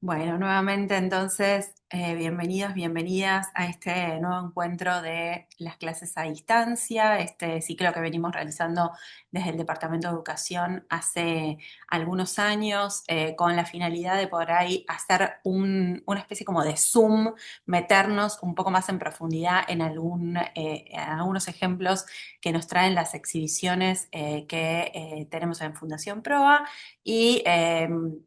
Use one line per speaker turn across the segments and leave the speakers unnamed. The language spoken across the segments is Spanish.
Bueno, nuevamente entonces, bienvenidos, bienvenidas a este nuevo encuentro de las clases a distancia, este ciclo que venimos realizando desde el Departamento de Educación hace algunos años, con la finalidad de poder ahí hacer una especie como de Zoom, meternos un poco más en profundidad en en algunos ejemplos que nos traen las exhibiciones que tenemos en Fundación Proa. Y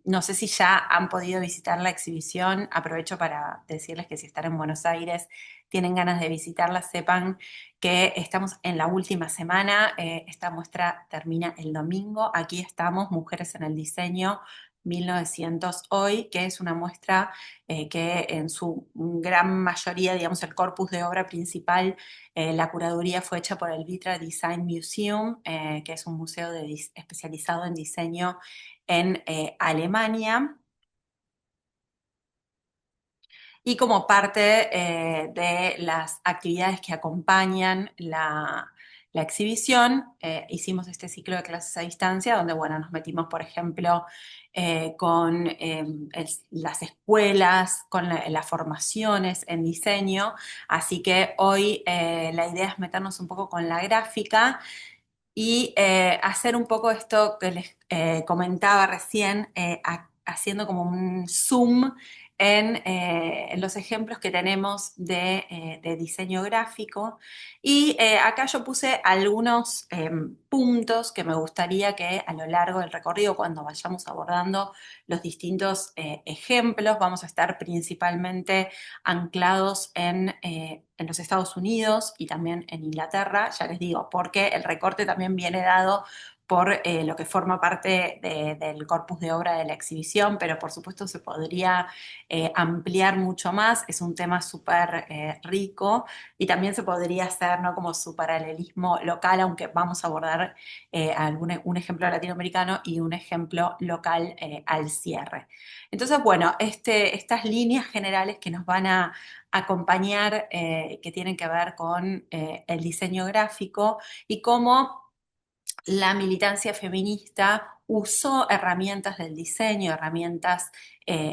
no sé si ya han podido visitar la exhibición. Aprovecho para decirles que si están en Buenos Aires, tienen ganas de visitarla, sepan que estamos en la última semana. Esta muestra termina el domingo. Aquí estamos, Mujeres en el Diseño 1900 hoy, que es una muestra que en su gran mayoría, digamos, el corpus de obra principal, la curaduría fue hecha por el Vitra Design Museum, que es un museo especializado en diseño en Alemania, y como parte de las actividades que acompañan la exhibición, hicimos este ciclo de clases a distancia donde, bueno, nos metimos, por ejemplo, con las escuelas, con las formaciones en diseño. Así que hoy la idea es meternos un poco con la gráfica y hacer un poco esto que les comentaba recién, haciendo como un zoom en los ejemplos que tenemos de diseño gráfico. Y acá yo puse algunos puntos que me gustaría que a lo largo del recorrido, cuando vayamos abordando los distintos ejemplos, vamos a estar principalmente anclados en los Estados Unidos y también en Inglaterra, ya les digo, porque el recorte también viene dado por lo que forma parte del corpus de obra de la exhibición, pero por supuesto se podría ampliar mucho más. Es un tema súper rico y también se podría hacer, ¿no?, como su paralelismo local, aunque vamos a abordar un ejemplo latinoamericano y un ejemplo local al cierre. Entonces, bueno, estas líneas generales que nos van a acompañar, que tienen que ver con el diseño gráfico y cómo la militancia feminista usó herramientas del diseño, herramientas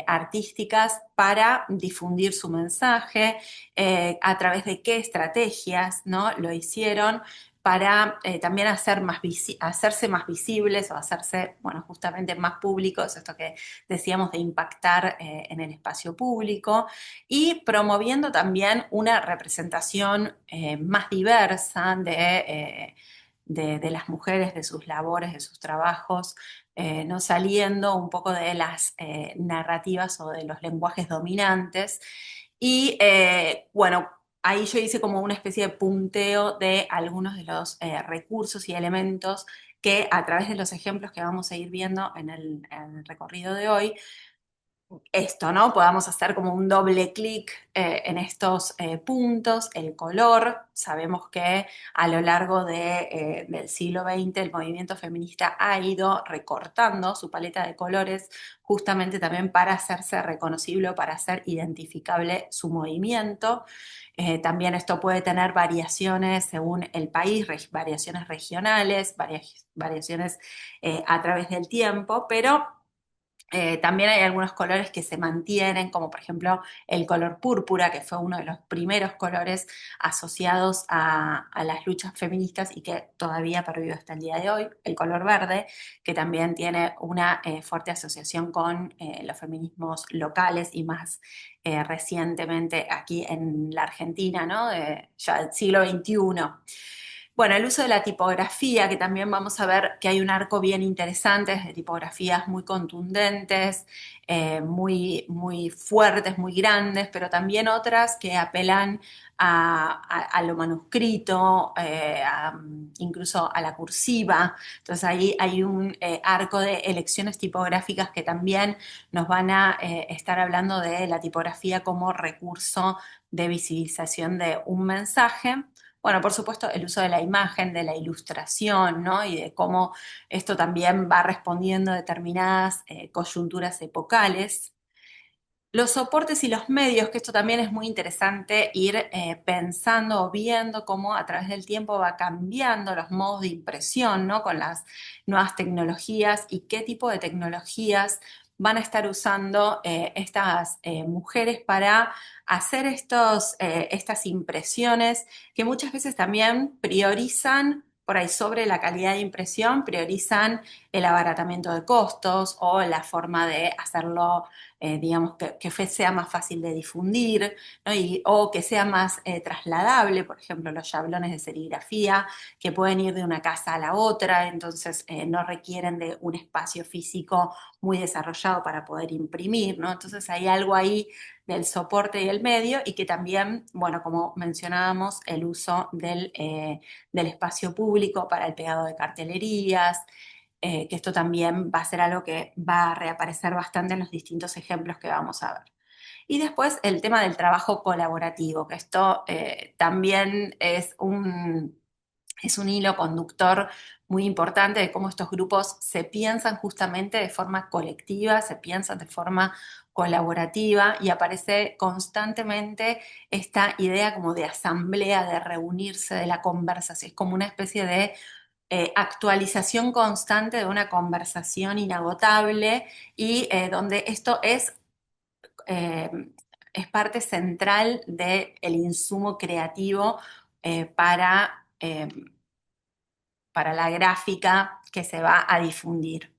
artísticas para difundir su mensaje, a través de qué estrategias, ¿no?, lo hicieron para también hacerse más visibles o hacerse, bueno, justamente más públicos, esto que decíamos de impactar en el espacio público, y promoviendo también una representación más diversa de las mujeres, de sus labores, de sus trabajos, no saliendo un poco de las narrativas o de los lenguajes dominantes. Y bueno, ahí yo hice como una especie de punteo de algunos de los recursos y elementos que a través de los ejemplos que vamos a ir viendo en el recorrido de hoy, esto, ¿no? Podamos hacer como un doble clic en estos puntos. El color, sabemos que a lo largo del siglo XX el movimiento feminista ha ido recortando su paleta de colores justamente también para hacerse reconocible o para hacer identificable su movimiento. También esto puede tener variaciones según el país, variaciones regionales, variaciones a través del tiempo, pero también hay algunos colores que se mantienen, como por ejemplo el color púrpura, que fue uno de los primeros colores asociados a las luchas feministas y que todavía pervive hasta el día de hoy. El color verde, que también tiene una fuerte asociación con los feminismos locales y más recientemente aquí en la Argentina, ¿no?, ya del siglo XXI. Bueno, el uso de la tipografía, que también vamos a ver que hay un arco bien interesante, de tipografías muy contundentes, muy fuertes, muy grandes, pero también otras que apelan a lo manuscrito, incluso a la cursiva. Entonces ahí hay un arco de elecciones tipográficas que también nos van a estar hablando de la tipografía como recurso de visibilización de un mensaje. Bueno, por supuesto, el uso de la imagen, de la ilustración, ¿no?, y de cómo esto también va respondiendo a determinadas coyunturas epocales. Los soportes y los medios, que esto también es muy interesante ir pensando o viendo cómo a través del tiempo va cambiando los modos de impresión, ¿no?, con las nuevas tecnologías y qué tipo de tecnologías van a estar usando estas mujeres para hacer estas impresiones que muchas veces también priorizan, por ahí sobre la calidad de impresión, priorizan el abaratamiento de costos o la forma de hacerlo, digamos, que sea más fácil de difundir, ¿no? O que sea más trasladable, por ejemplo, los yablones de serigrafía, que pueden ir de una casa a la otra, entonces no requieren de un espacio físico muy desarrollado para poder imprimir, ¿no? Entonces hay algo ahí del soporte y el medio y que también, bueno, como mencionábamos, el uso del espacio público para el pegado de cartelerías, que esto también va a ser algo que va a reaparecer bastante en los distintos ejemplos que vamos a ver. Y después el tema del trabajo colaborativo, que esto también es un hilo conductor muy importante de cómo estos grupos se piensan justamente de forma colectiva, se piensan de forma colaborativa y aparece constantemente esta idea como de asamblea, de reunirse, de la conversación. Es como una especie de actualización constante de una conversación inagotable y donde esto eh, es parte central del insumo creativo para la gráfica que se va a difundir.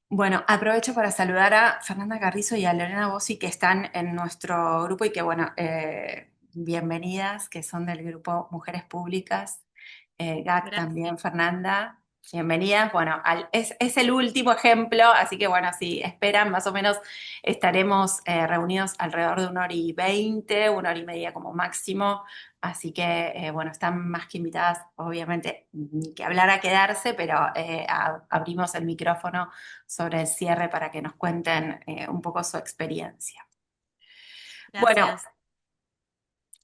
Bueno, aprovecho para saludar a Fernanda Carrizo y a Lorena Bossi que están en nuestro grupo y que, bueno, bienvenidas, que son del grupo Mujeres Públicas. GAC
Gracias.
también, Fernanda. Bienvenidas. Bueno, es el último ejemplo, así que bueno, si esperan, más o menos estaremos reunidos alrededor de 1 hora y 20, 1 hora y media como máximo. Así que, bueno, están más que invitadas, obviamente, ni que hablar a quedarse, pero abrimos el micrófono sobre el cierre para que nos cuenten un poco su experiencia. Bueno,
Gracias.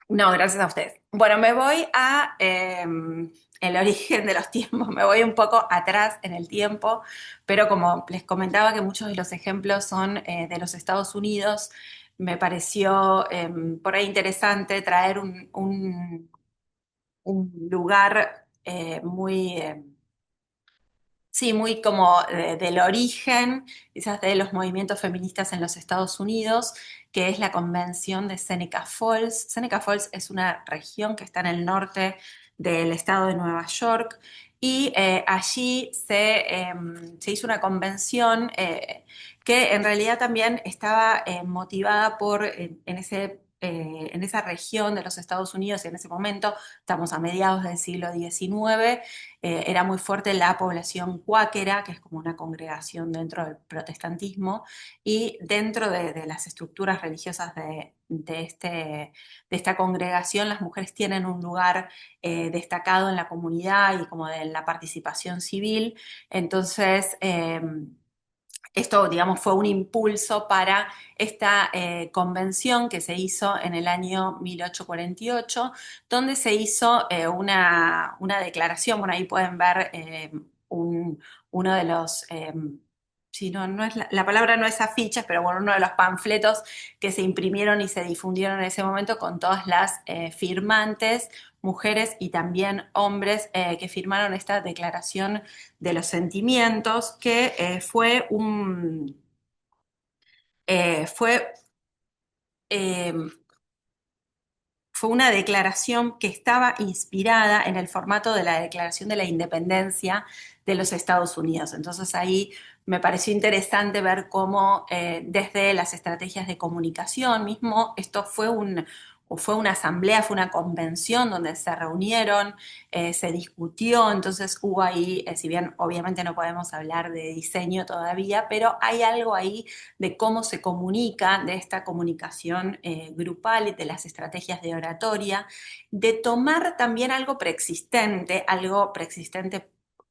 no, gracias a ustedes. Bueno, me voy a el origen de los tiempos, me voy un poco atrás en el tiempo, pero como les comentaba que muchos de los ejemplos son de los Estados Unidos, me pareció por ahí interesante traer un lugar muy... sí, muy como del origen, quizás de los movimientos feministas en los Estados Unidos, que es la Convención de Seneca Falls. Seneca Falls es una región que está en el norte del estado de Nueva York y allí se hizo una convención que en realidad también estaba motivada por, en esa región de los Estados Unidos y en ese momento, estamos a mediados del siglo XIX, era muy fuerte la población cuáquera, que es como una congregación dentro del protestantismo, y dentro de las estructuras religiosas de esta congregación, las mujeres tienen un lugar destacado en la comunidad y como de la participación civil. Entonces, esto, digamos, fue un impulso para esta convención que se hizo en el año 1848, donde se hizo una declaración. Bueno, ahí pueden ver uno de los, si no, no es la palabra no es afiches, pero bueno, uno de los panfletos que se imprimieron y se difundieron en ese momento con todas las firmantes, mujeres y también hombres que firmaron esta declaración de los sentimientos, que fue, eh, fue una declaración que estaba inspirada en el formato de la Declaración de la Independencia de los Estados Unidos. Entonces ahí me pareció interesante ver cómo desde las estrategias de comunicación mismo, esto fue una asamblea, fue una convención donde se reunieron, se discutió, entonces hubo ahí, si bien obviamente no podemos hablar de diseño todavía, pero hay algo ahí de cómo se comunica, de esta comunicación grupal, de las estrategias de oratoria, de tomar también algo preexistente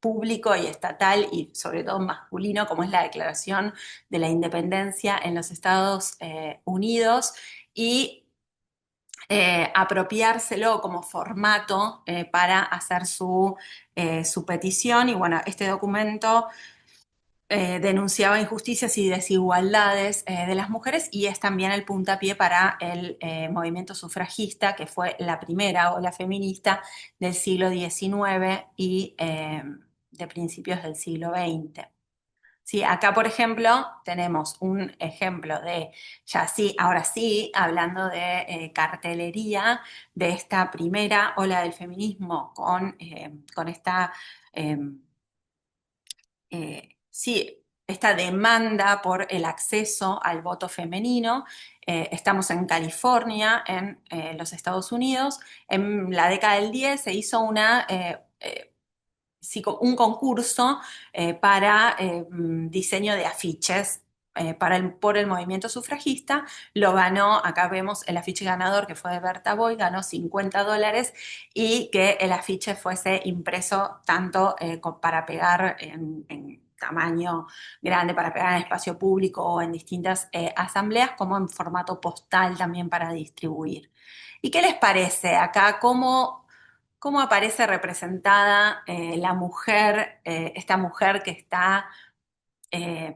público y estatal y sobre todo masculino, como es la Declaración de la Independencia en los Estados Unidos, y apropiárselo como formato para hacer su petición. Y bueno, este documento denunciaba injusticias y desigualdades de las mujeres y es también el puntapié para el movimiento sufragista, que fue la primera ola feminista del siglo XIX y de principios del siglo XX. Sí, acá, por ejemplo, tenemos un ejemplo de, ya sí, ahora sí, hablando de cartelería, de esta primera ola del feminismo con esta, eh, sí, esta demanda por el acceso al voto femenino. Estamos en California, en los Estados Unidos. En la década del 10 se hizo sí, un concurso para diseño de afiches por el movimiento sufragista. Lo ganó, acá vemos el afiche ganador que fue de Berta Boy, ganó $50 y que el afiche fuese impreso tanto para pegar en tamaño grande, para pegar en espacio público o en distintas asambleas, como en formato postal también para distribuir. ¿Y qué les parece acá? ¿Cómo aparece representada la mujer, esta mujer que está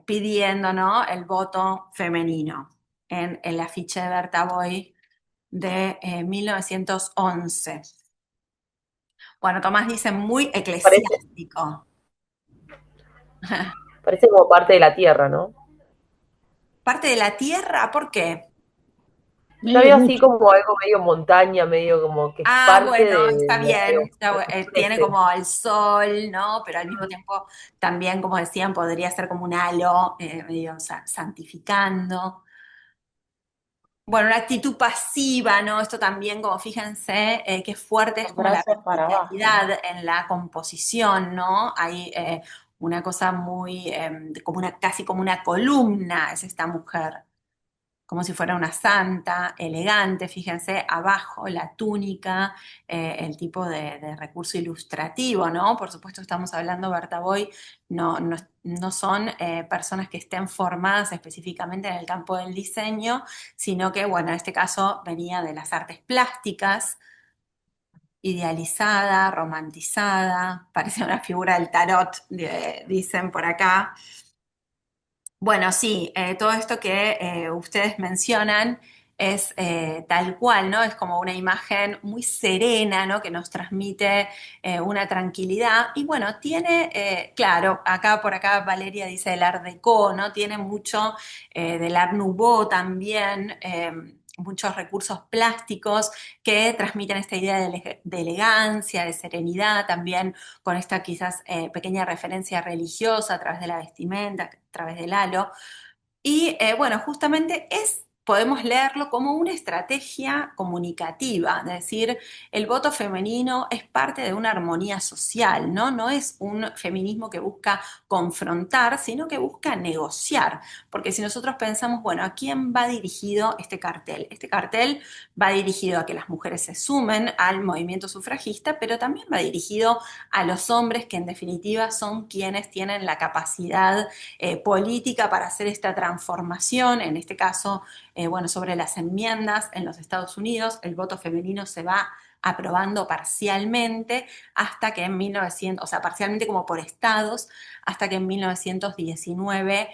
pidiendo, ¿no?, el voto femenino en el afiche de Berta Boy de 1911? Bueno, Tomás dice muy
Parece,
eclesiástico.
parece como parte de la tierra, ¿no?
Parte de la tierra, ¿por qué?
Yo
Medio
veo así
mucho.
como algo medio montaña, medio como que es
Ah,
parte
bueno,
de
está
lo
bien.
que
Tiene
ofrece.
como el sol, ¿no? Pero al mismo tiempo también, como decían, podría ser como un halo medio santificando. Bueno, una actitud pasiva, ¿no? Esto también, como fíjense, qué fuerte es
Los
como la
brazos para abajo.
verticalidad en la composición, ¿no? Hay una cosa muy, como casi como una columna, es esta mujer, como si fuera una santa, elegante, fíjense, abajo la túnica, el tipo de recurso ilustrativo, ¿no? Por supuesto estamos hablando, Berta Boy, no son personas que estén formadas específicamente en el campo del diseño, sino que, bueno, en este caso venía de las artes plásticas, idealizada, romantizada, parece una figura del tarot, dicen por acá. Bueno, sí, todo esto que ustedes mencionan es tal cual, ¿no? Es como una imagen muy serena, ¿no? Que nos transmite una tranquilidad. Y bueno, tiene, claro, acá por acá Valeria dice el Art Deco, ¿no? Tiene mucho del Art Nouveau también, muchos recursos plásticos que transmiten esta idea de elegancia, de serenidad, también con esta quizás pequeña referencia religiosa a través de la vestimenta, a través del halo. Y bueno, justamente podemos leerlo como una estrategia comunicativa, es decir, el voto femenino es parte de una armonía social, ¿no? No es un feminismo que busca confrontar, sino que busca negociar. Porque si nosotros pensamos, bueno, ¿a quién va dirigido este cartel? Este cartel va dirigido a que las mujeres se sumen al movimiento sufragista, pero también va dirigido a los hombres que en definitiva son quienes tienen la capacidad política para hacer esta transformación, en este caso, bueno, sobre las enmiendas en los Estados Unidos, el voto femenino se va aprobando parcialmente hasta que en 1900, o sea, parcialmente como por estados, hasta que en 1919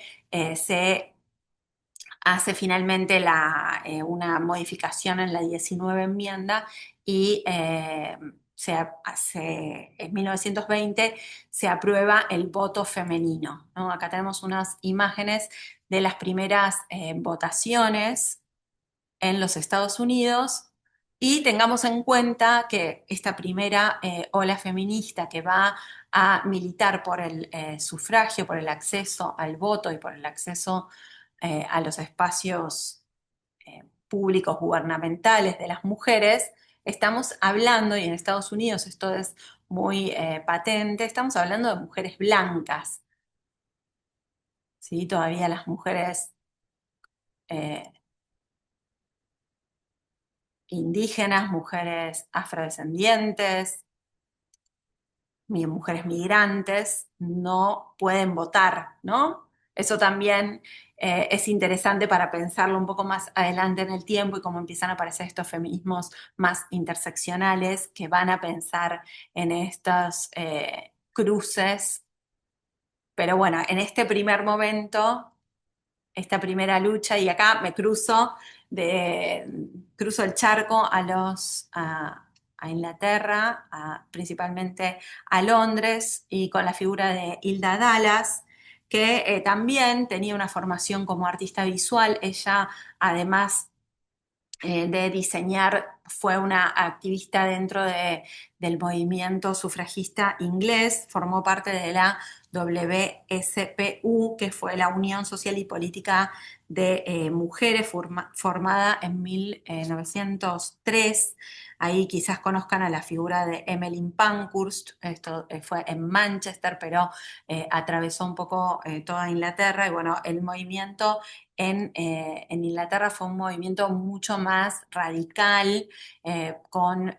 se hace finalmente una modificación en la 19 enmienda y en 1920 se aprueba el voto femenino, ¿no? Acá tenemos unas imágenes de las primeras votaciones en los Estados Unidos y tengamos en cuenta que esta primera ola feminista que va a militar por el sufragio, por el acceso al voto y por el acceso a los espacios públicos gubernamentales de las mujeres, estamos hablando, y en Estados Unidos esto es muy patente, estamos hablando de mujeres blancas, ¿sí? Todavía las mujeres eh, indígenas, mujeres afrodescendientes, mujeres migrantes no pueden votar, ¿no? Eso también es interesante para pensarlo un poco más adelante en el tiempo y cómo empiezan a aparecer estos feminismos más interseccionales que van a pensar en estos cruces. Pero bueno, en este primer momento esta primera lucha y acá me cruzo el charco a Inglaterra, principalmente a Londres y con la figura de Hilda Dallas, que también tenía una formación como artista visual. Ella, además de diseñar, fue una activista dentro del movimiento sufragista inglés, formó parte de la WSPU, que fue la Unión Social y Política de Mujeres, formada en 1903. Ahí quizás conozcan a la figura de Emmeline Pankhurst. Esto fue en Manchester, pero atravesó un poco toda Inglaterra. Y bueno, el movimiento en Inglaterra fue un movimiento mucho más radical, con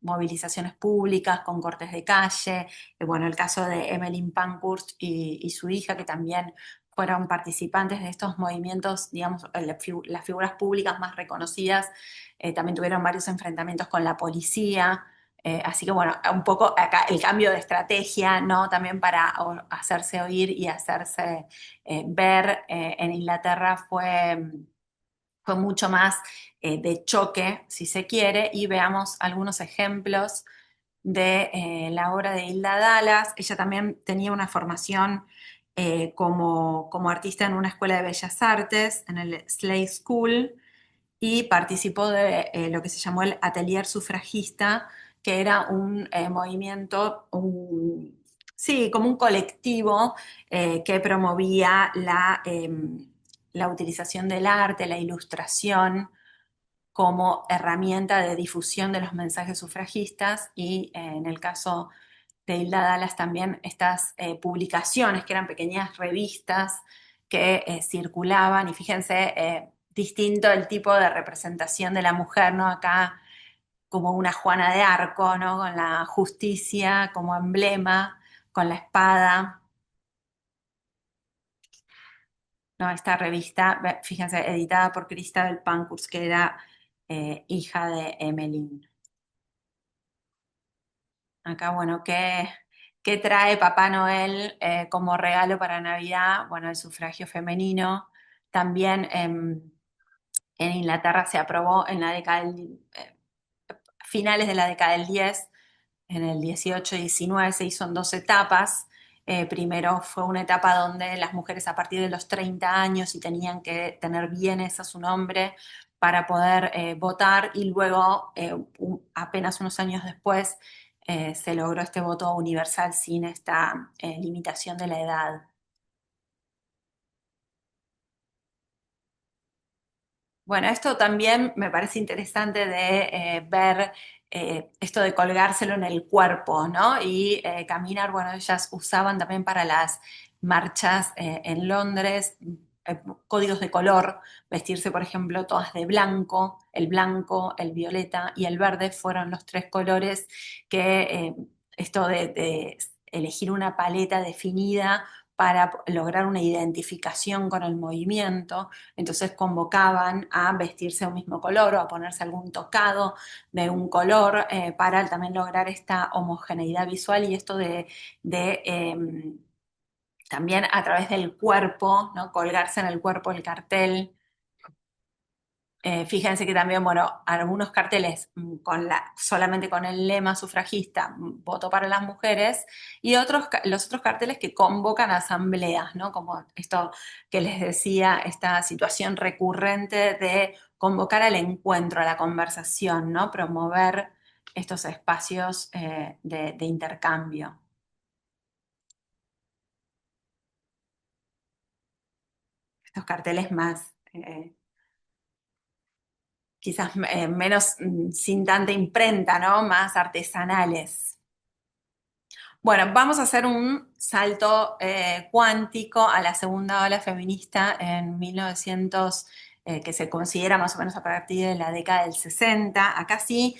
movilizaciones públicas, con cortes de calle. Bueno, el caso de Emmeline Pankhurst y su hija, que también fueron participantes de estos movimientos, digamos, las figuras públicas más reconocidas, también tuvieron varios enfrentamientos con la policía. Así que bueno, un poco acá el cambio de estrategia, ¿no? También para hacerse oír y hacerse ver en Inglaterra fue mucho más de choque, si se quiere, y veamos algunos ejemplos de la obra de Hilda Dallas. Ella también tenía una formación como artista en una escuela de bellas artes, en el Slade School, y participó de lo que se llamó el Atelier Sufragista, que era un movimiento, sí, como un colectivo que promovía la utilización del arte, la ilustración como herramienta de difusión de los mensajes sufragistas, y en el caso de Hilda Dallas también estas publicaciones, que eran pequeñas revistas que circulaban. Y fíjense, distinto el tipo de representación de la mujer, ¿no? Acá como una Juana de Arco, ¿no? Con la justicia como emblema, con la espada, ¿no? Esta revista, fíjense, editada por Christabel Pankhurst, que era hija de Emmeline. Acá, bueno, ¿qué trae Papá Noel como regalo para Navidad? Bueno, el sufragio femenino. También en Inglaterra se aprobó en la década finales de la década del 10. En el 18 y 19 se hizo en dos etapas. Primero fue una etapa donde las mujeres a partir de los 30 años y tenían que tener bienes a su nombre para poder votar, y luego, apenas unos años después, se logró este voto universal sin esta limitación de la edad. Bueno, esto también me parece interesante de ver, esto de colgárselo en el cuerpo, ¿no? Y caminar. Bueno, ellas usaban también para las marchas en Londres códigos de color, vestirse, por ejemplo, todas de blanco, el violeta y el verde fueron los tres colores que esto de elegir una paleta definida para lograr una identificación con el movimiento. Entonces convocaban a vestirse un mismo color o a ponerse algún tocado de un color, para también lograr esta homogeneidad visual, y esto de también a través del cuerpo, ¿no? Colgarse en el cuerpo el cartel. Fíjense que también, bueno, algunos carteles solamente con el lema sufragista, voto para las mujeres, y los otros carteles que convocan a asambleas, ¿no? Como esto que les decía, esta situación recurrente de convocar al encuentro, a la conversación, ¿no? Promover estos espacios de intercambio. Estos carteles más, quizás menos, sin tanta imprenta, ¿no? Más artesanales. Bueno, vamos a hacer un salto cuántico a la segunda ola feminista en 1900, que se considera más o menos a partir de la década del 60. Acá sí,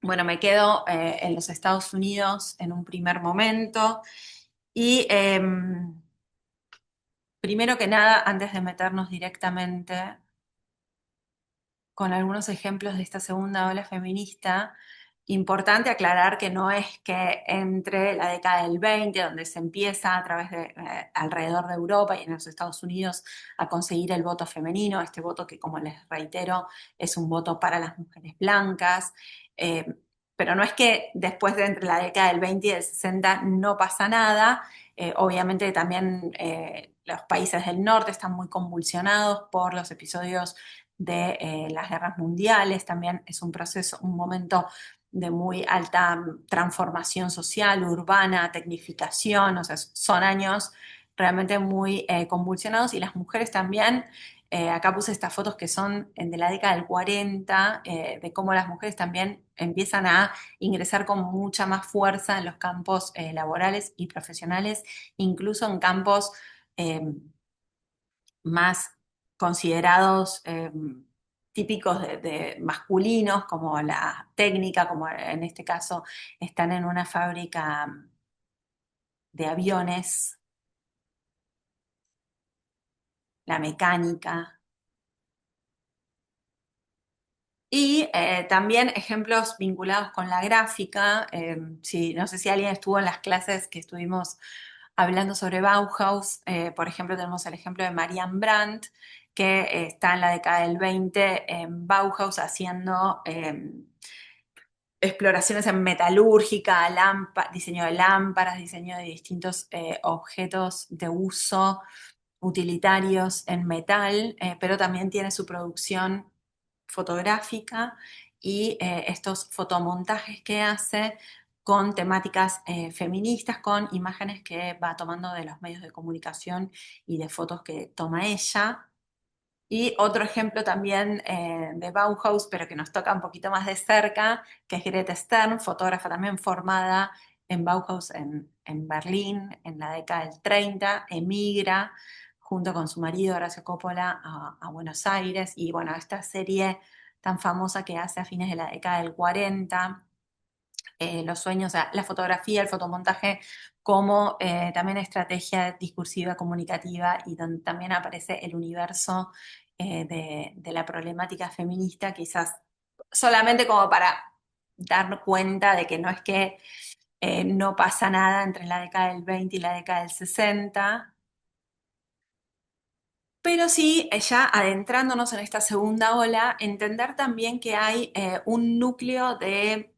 bueno, me quedo en los Estados Unidos en un primer momento. Y primero que nada, antes de meternos directamente con algunos ejemplos de esta segunda ola feminista, importante aclarar que no es que entre la década del 20, donde se empieza a través de alrededor de Europa y en los Estados Unidos a conseguir el voto femenino, este voto que, como les reitero, es un voto para las mujeres blancas. eh, pero no es que después de entre la década del 20 y del 60 no pasa nada. Obviamente también los países del norte están muy convulsionados por los episodios de las guerras mundiales, también es un proceso, un momento de muy alta transformación social, urbana, tecnificación, o sea, son años realmente muy convulsionados y las mujeres también. Acá puse estas fotos que son de la década del 40, de cómo las mujeres también empiezan a ingresar con mucha más fuerza en los campos laborales y profesionales, incluso en campos eh, más considerados típicos de masculinos, como la técnica, como en este caso están en una fábrica de aviones, la mecánica. Y también ejemplos vinculados con la gráfica. No sé si alguien estuvo en las clases que estuvimos hablando sobre Bauhaus. Por ejemplo, tenemos el ejemplo de Marianne Brandt, que está en la década del 20 en Bauhaus haciendo exploraciones en metalúrgica, diseño de lámparas, diseño de distintos objetos de uso utilitarios en metal, pero también tiene su producción fotográfica y estos fotomontajes que hace con temáticas feministas, con imágenes que va tomando de los medios de comunicación y de fotos que toma ella. Y otro ejemplo también de Bauhaus, pero que nos toca un poquito más de cerca, que es Greta Stern, fotógrafa también formada en Bauhaus en Berlín en la década del 30, emigra junto con su marido Horacio Coppola a Buenos Aires y bueno, esta serie tan famosa que hace a fines de la década del 40, los sueños, o sea, la fotografía, el fotomontaje como también estrategia discursiva comunicativa y donde también aparece el universo de la problemática feminista, quizás solamente como para dar cuenta de que no es que no pasa nada entre la década del 20 y la década del 60, pero sí, ya adentrándonos en esta segunda ola, entender también que hay un núcleo de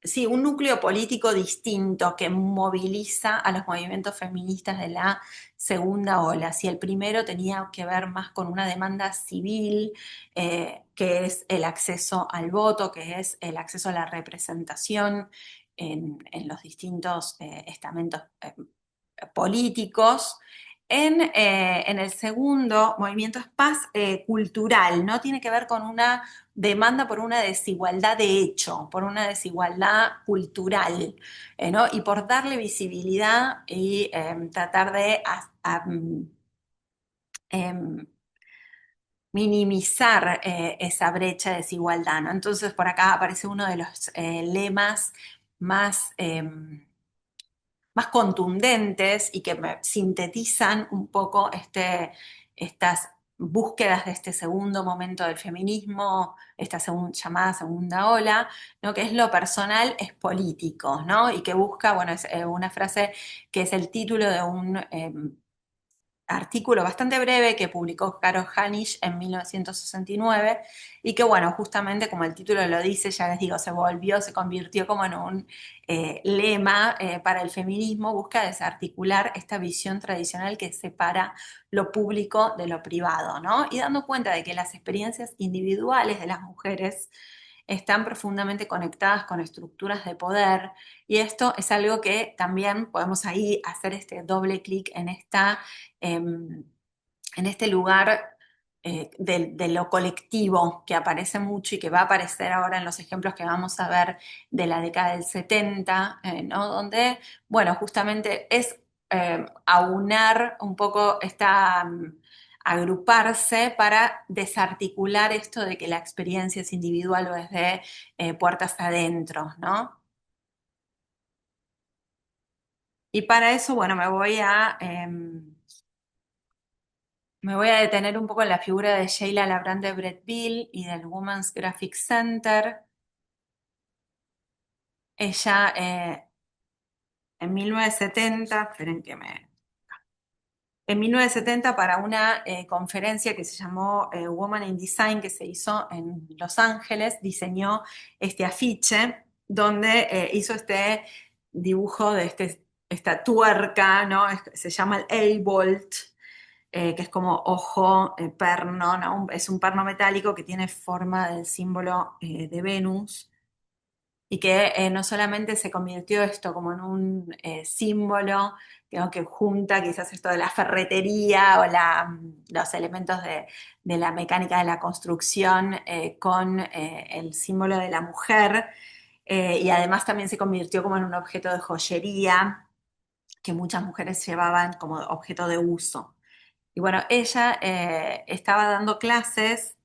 sí, un núcleo político distinto que moviliza a los movimientos feministas de la segunda ola. Si el primero tenía que ver más con una demanda civil, que es el acceso al voto, que es el acceso a la representación en los distintos estamentos políticos. En el segundo movimiento es más cultural, ¿no? Tiene que ver con una demanda por una desigualdad de hecho, por una desigualdad cultural, ¿no? Y por darle visibilidad y tratar de em, minimizar esa brecha de desigualdad, ¿no? Entonces por acá aparece uno de los lemas más más contundentes y que sintetizan un poco estas búsquedas de este segundo momento del feminismo, esta llamada segunda ola, ¿no? Que es lo personal es político, ¿no? Y que busca, bueno, es una frase que es el título de un artículo bastante breve que publicó Caro Hanisch en 1969 y que, bueno, justamente como el título lo dice, ya les digo, se convirtió como en un lema para el feminismo, busca desarticular esta visión tradicional que separa lo público de lo privado, ¿no? Y dando cuenta de que las experiencias individuales de las mujeres están profundamente conectadas con estructuras de poder y esto es algo que también podemos ahí hacer este doble clic en este lugar de lo colectivo que aparece mucho y que va a aparecer ahora en los ejemplos que vamos a ver de la década del 70, ¿no? Donde, bueno, justamente es aunar un poco agruparse para desarticular esto de que la experiencia es individual o es de puertas adentro, ¿no? Y para eso, bueno, me voy a detener un poco en la figura de Sheila Labrande Bretteville y del Women's Graphic Center. Ella en 1970, esperen que me... En 1970 para una conferencia que se llamó Woman in Design, que se hizo en Los Ángeles, diseñó este afiche donde hizo este dibujo de esta tuerca, ¿no? Se llama el A-bolt, que es como ojo, perno, ¿no? Es un perno metálico que tiene forma del símbolo de Venus y que no solamente se convirtió esto como en un símbolo, digamos, que junta quizás esto de la ferretería o los elementos de la mecánica de la construcción con el símbolo de la mujer, y además también se convirtió como en un objeto de joyería que muchas mujeres llevaban como objeto de uso. Y bueno, ella estaba dando clases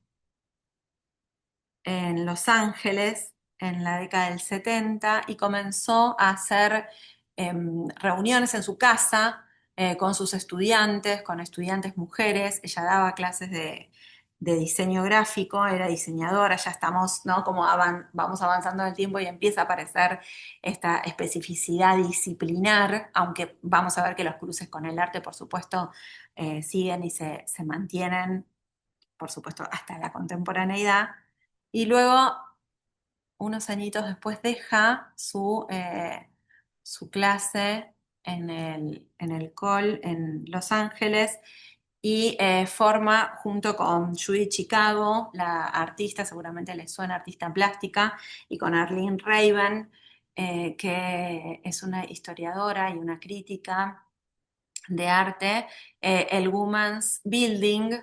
en Los Ángeles en la década del 70 y comenzó a hacer reuniones en su casa con sus estudiantes, con estudiantes mujeres. Ella daba clases de diseño gráfico, era diseñadora, ya estamos, ¿no? Como vamos avanzando en el tiempo y empieza a aparecer esta especificidad disciplinar, aunque vamos a ver que los cruces con el arte, por supuesto, siguen y se mantienen, por supuesto, hasta la contemporaneidad. Y luego, unos añitos después, deja su clase en el Cole en Los Ángeles y forma junto con Judy Chicago, la artista, seguramente les suena, artista plástica, y con Arlene Raven, que es una historiadora y una crítica de arte, el Women's Building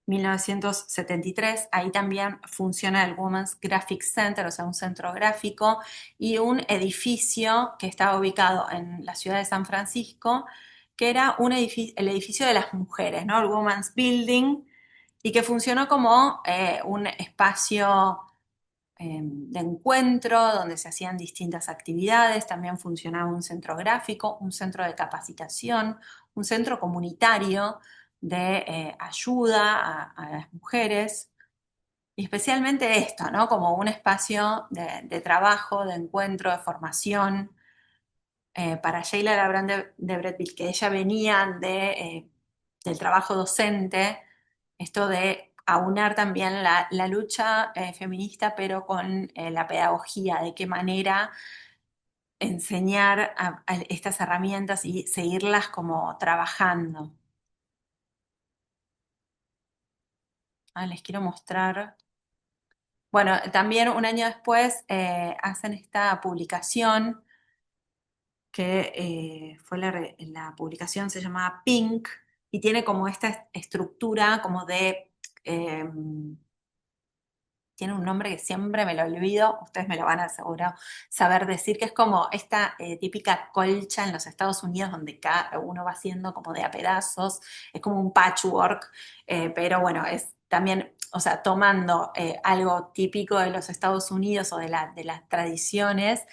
1973, ahí también funciona el Women's Graphic Center, o sea, un centro gráfico y un edificio que estaba ubicado en la ciudad de San Francisco, que era el edificio de las mujeres, ¿no? El Women's Building, y que funcionó como un espacio de encuentro donde se hacían distintas actividades, también funcionaba un centro gráfico, un centro de capacitación, un centro comunitario de ayuda a las mujeres, y especialmente esto, ¿no? Como un espacio de trabajo, de encuentro, de formación para Sheila Labrán de Bretteville, que ella venía del trabajo docente, esto de aunar también la lucha feminista, pero con la pedagogía, de qué manera enseñar a estas herramientas y seguirlas como trabajando. Les quiero mostrar. Bueno, también un año después hacen esta publicación que fue la publicación, se llamaba Pink, y tiene como esta estructura como tiene un nombre que siempre me lo olvido, ustedes me lo van a seguro saber decir, que es como esta típica colcha en los Estados Unidos donde cada uno va haciendo como de a pedazos, es como un patchwork, pero bueno, es también, o sea, tomando algo típico de los Estados Unidos o de las tradiciones,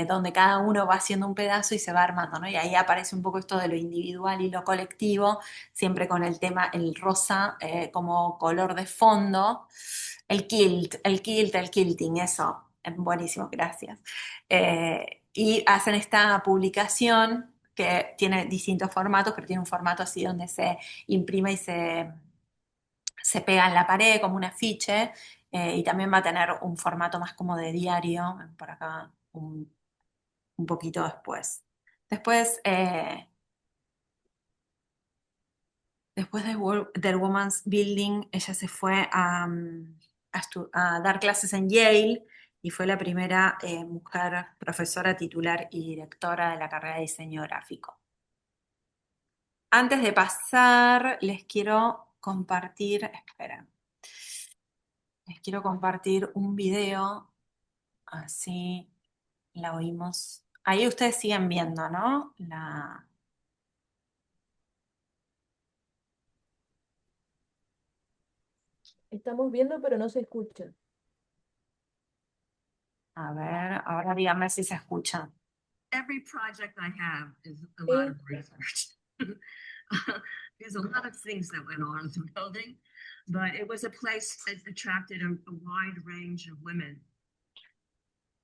donde cada uno va haciendo un pedazo y se va armando, ¿no? Y ahí aparece un poco esto de lo individual y lo colectivo, siempre con el tema, el rosa como color de fondo. El quilting, eso. Buenísimo, gracias. Y hacen esta publicación que tiene distintos formatos, pero tiene un formato así donde se imprime y se pega en la pared como un afiche, y también va a tener un formato más como de diario, por acá un poquito después. Después, después del Women's Building, ella se fue a dar clases en Yale y fue la primera mujer profesora titular y directora de la carrera de diseño gráfico. Antes de pasar, les quiero compartir, esperen, les quiero compartir un video, así la oímos. Ahí ustedes siguen viendo, ¿no?
Estamos viendo, pero no se escucha.
A ver, ahora díganme si se escucha.
Every project I have is a
Sí.
lot of research. There's a lot of things that went on in the building, but it was a place that attracted a wide range of women.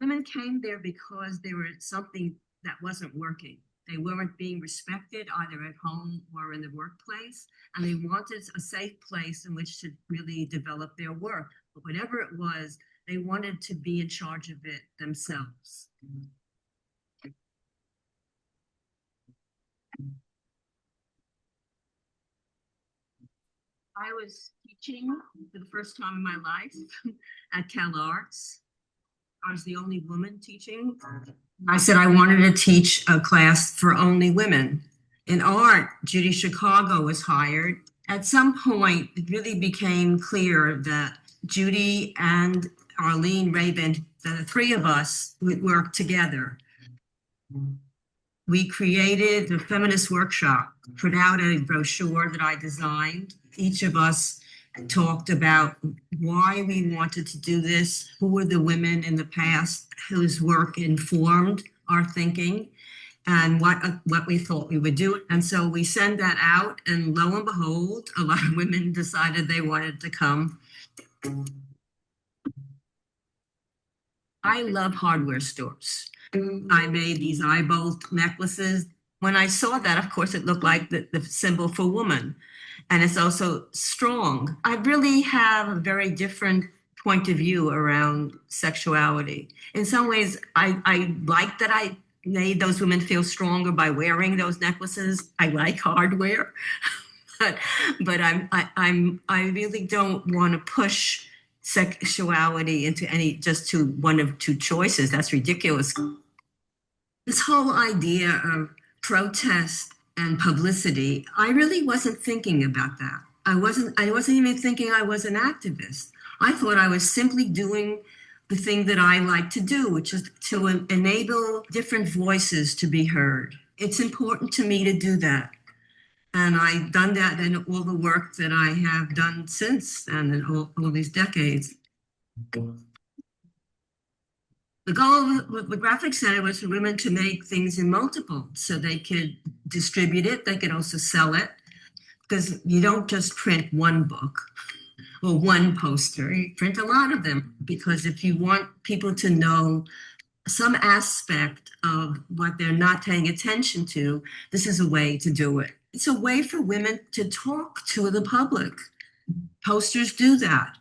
Women came there because there was something that wasn't working. They weren't being respected either at home or in the workplace, and they wanted a safe place in which to really develop their work. But whatever it was, they wanted to be in charge of it themselves. I was teaching for the first time in my life at CalArts. I was the only woman teaching. I said I wanted to teach a class for only women. In art, Judy Chicago was hired. At some point, it really became clear that Judy and Arlene Rabin, the three of us, would work together. We created the feminist workshop, put out a brochure that I designed. Each of us talked about why we wanted to do this, who were the women in the past whose work informed our thinking, and what we thought we would do. And so we sent that out, and lo and behold, a lot of women decided they wanted to come. I love hardware stores. I made these eye bolt necklaces. When I saw that, of course, it looked like the symbol for woman. And it's also strong. I really have a very different point of view around sexuality. In some ways, I like that I made those women feel stronger by wearing those necklaces. I like hardware, but I really don't want to push sexuality into just to one of two choices. That's ridiculous. This whole idea of protest and publicity, I really wasn't thinking about that. I wasn't even thinking I was an activist. I thought I was simply doing the thing that I like to do, which is to enable different voices to be heard. It's important to me to do that. And I've done that in all the work that I have done since and in all these decades. The goal of the Graphic Center was for women to make things in multiple, so they could distribute it, they could also sell it, because you don't just print one book or one poster, you print a lot of them, because if you want people to know some aspect of what they're not paying attention to, this is a way to do it. It's a way for women to talk to the public. Posters do that.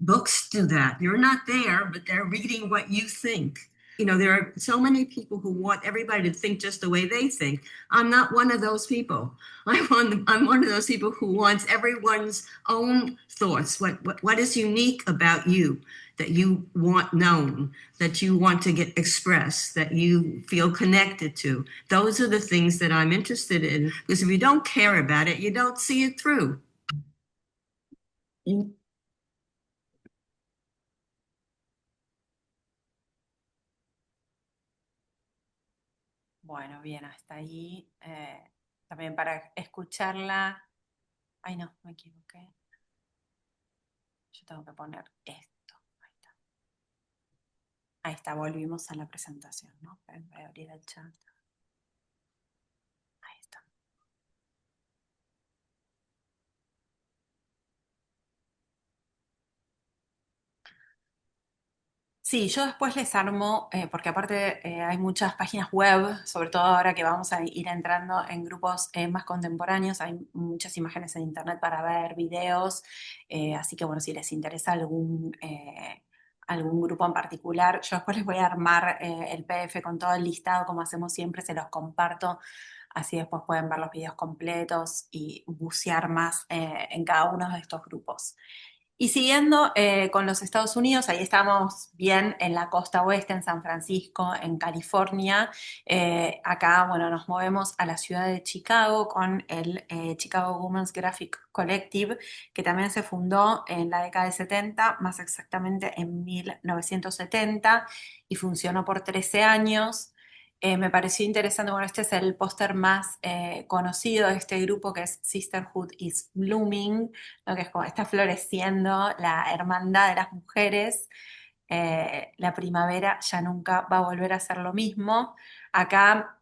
Books do that. You're not there, but they're reading what you think. You know, there are so many people who want everybody to think just the way they think. I'm not one of those people. I'm one of those people who wants everyone's own thoughts. What is unique about you that you want known, that you want to get expressed, that you feel connected to? Those are the things that I'm interested in. Because if you don't care about it, you don't see it through.
Bueno, bien, hasta ahí. También para escucharla. Ay, no, me equivoqué. Yo tengo que poner esto. Ahí está. Ahí está, volvimos a la presentación, ¿no? Voy a abrir el chat. Ahí está. Sí, yo después les armo, porque aparte hay muchas páginas web, sobre todo ahora que vamos a ir entrando en grupos más contemporáneos, hay muchas imágenes en internet para ver, videos, así que bueno, si les interesa algún grupo en particular, yo después les voy a armar el PDF con todo el listado, como hacemos siempre, se los comparto, así después pueden ver los videos completos y bucear más en cada uno de estos grupos. Y siguiendo con los Estados Unidos, ahí estamos bien en la costa oeste, en San Francisco, en California. Acá, bueno, nos movemos a la ciudad de Chicago con el Chicago Women's Graphic Collective, que también se fundó en la década de 70, más exactamente en 1970, y funcionó por 13 años. Me pareció interesante, bueno, este es el póster más conocido de este grupo, que es Sisterhood is Blooming, ¿no? Que es como está floreciendo la hermandad de las mujeres. La primavera ya nunca va a volver a ser lo mismo. Acá,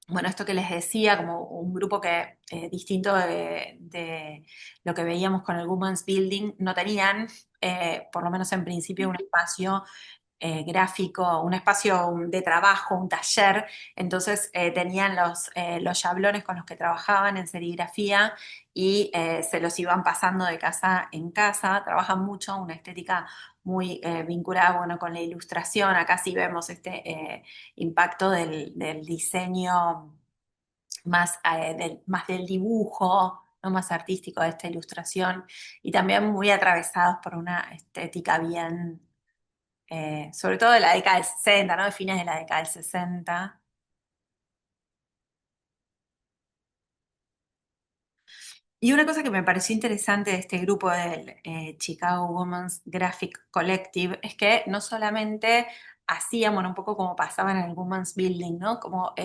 bueno, esto que les decía, como un grupo que distinto de lo que veíamos con el Women's Building, no tenían, por lo menos en principio, un espacio gráfico, un espacio de trabajo, un taller, entonces tenían los yablones con los que trabajaban en serigrafía y se los iban pasando de casa en casa, trabajan mucho, una estética muy vinculada, bueno, con la ilustración, acá sí vemos este impacto del diseño más del dibujo, ¿no? Más artístico de esta ilustración y también muy atravesados por una estética bien, sobre todo de la década del 60, ¿no? De fines de la década del 60. Y una cosa que me pareció interesante de este grupo del Chicago Women's Graphic Collective es que no solamente hacían, bueno, un poco como pasaba en el Women's Building, ¿no? Como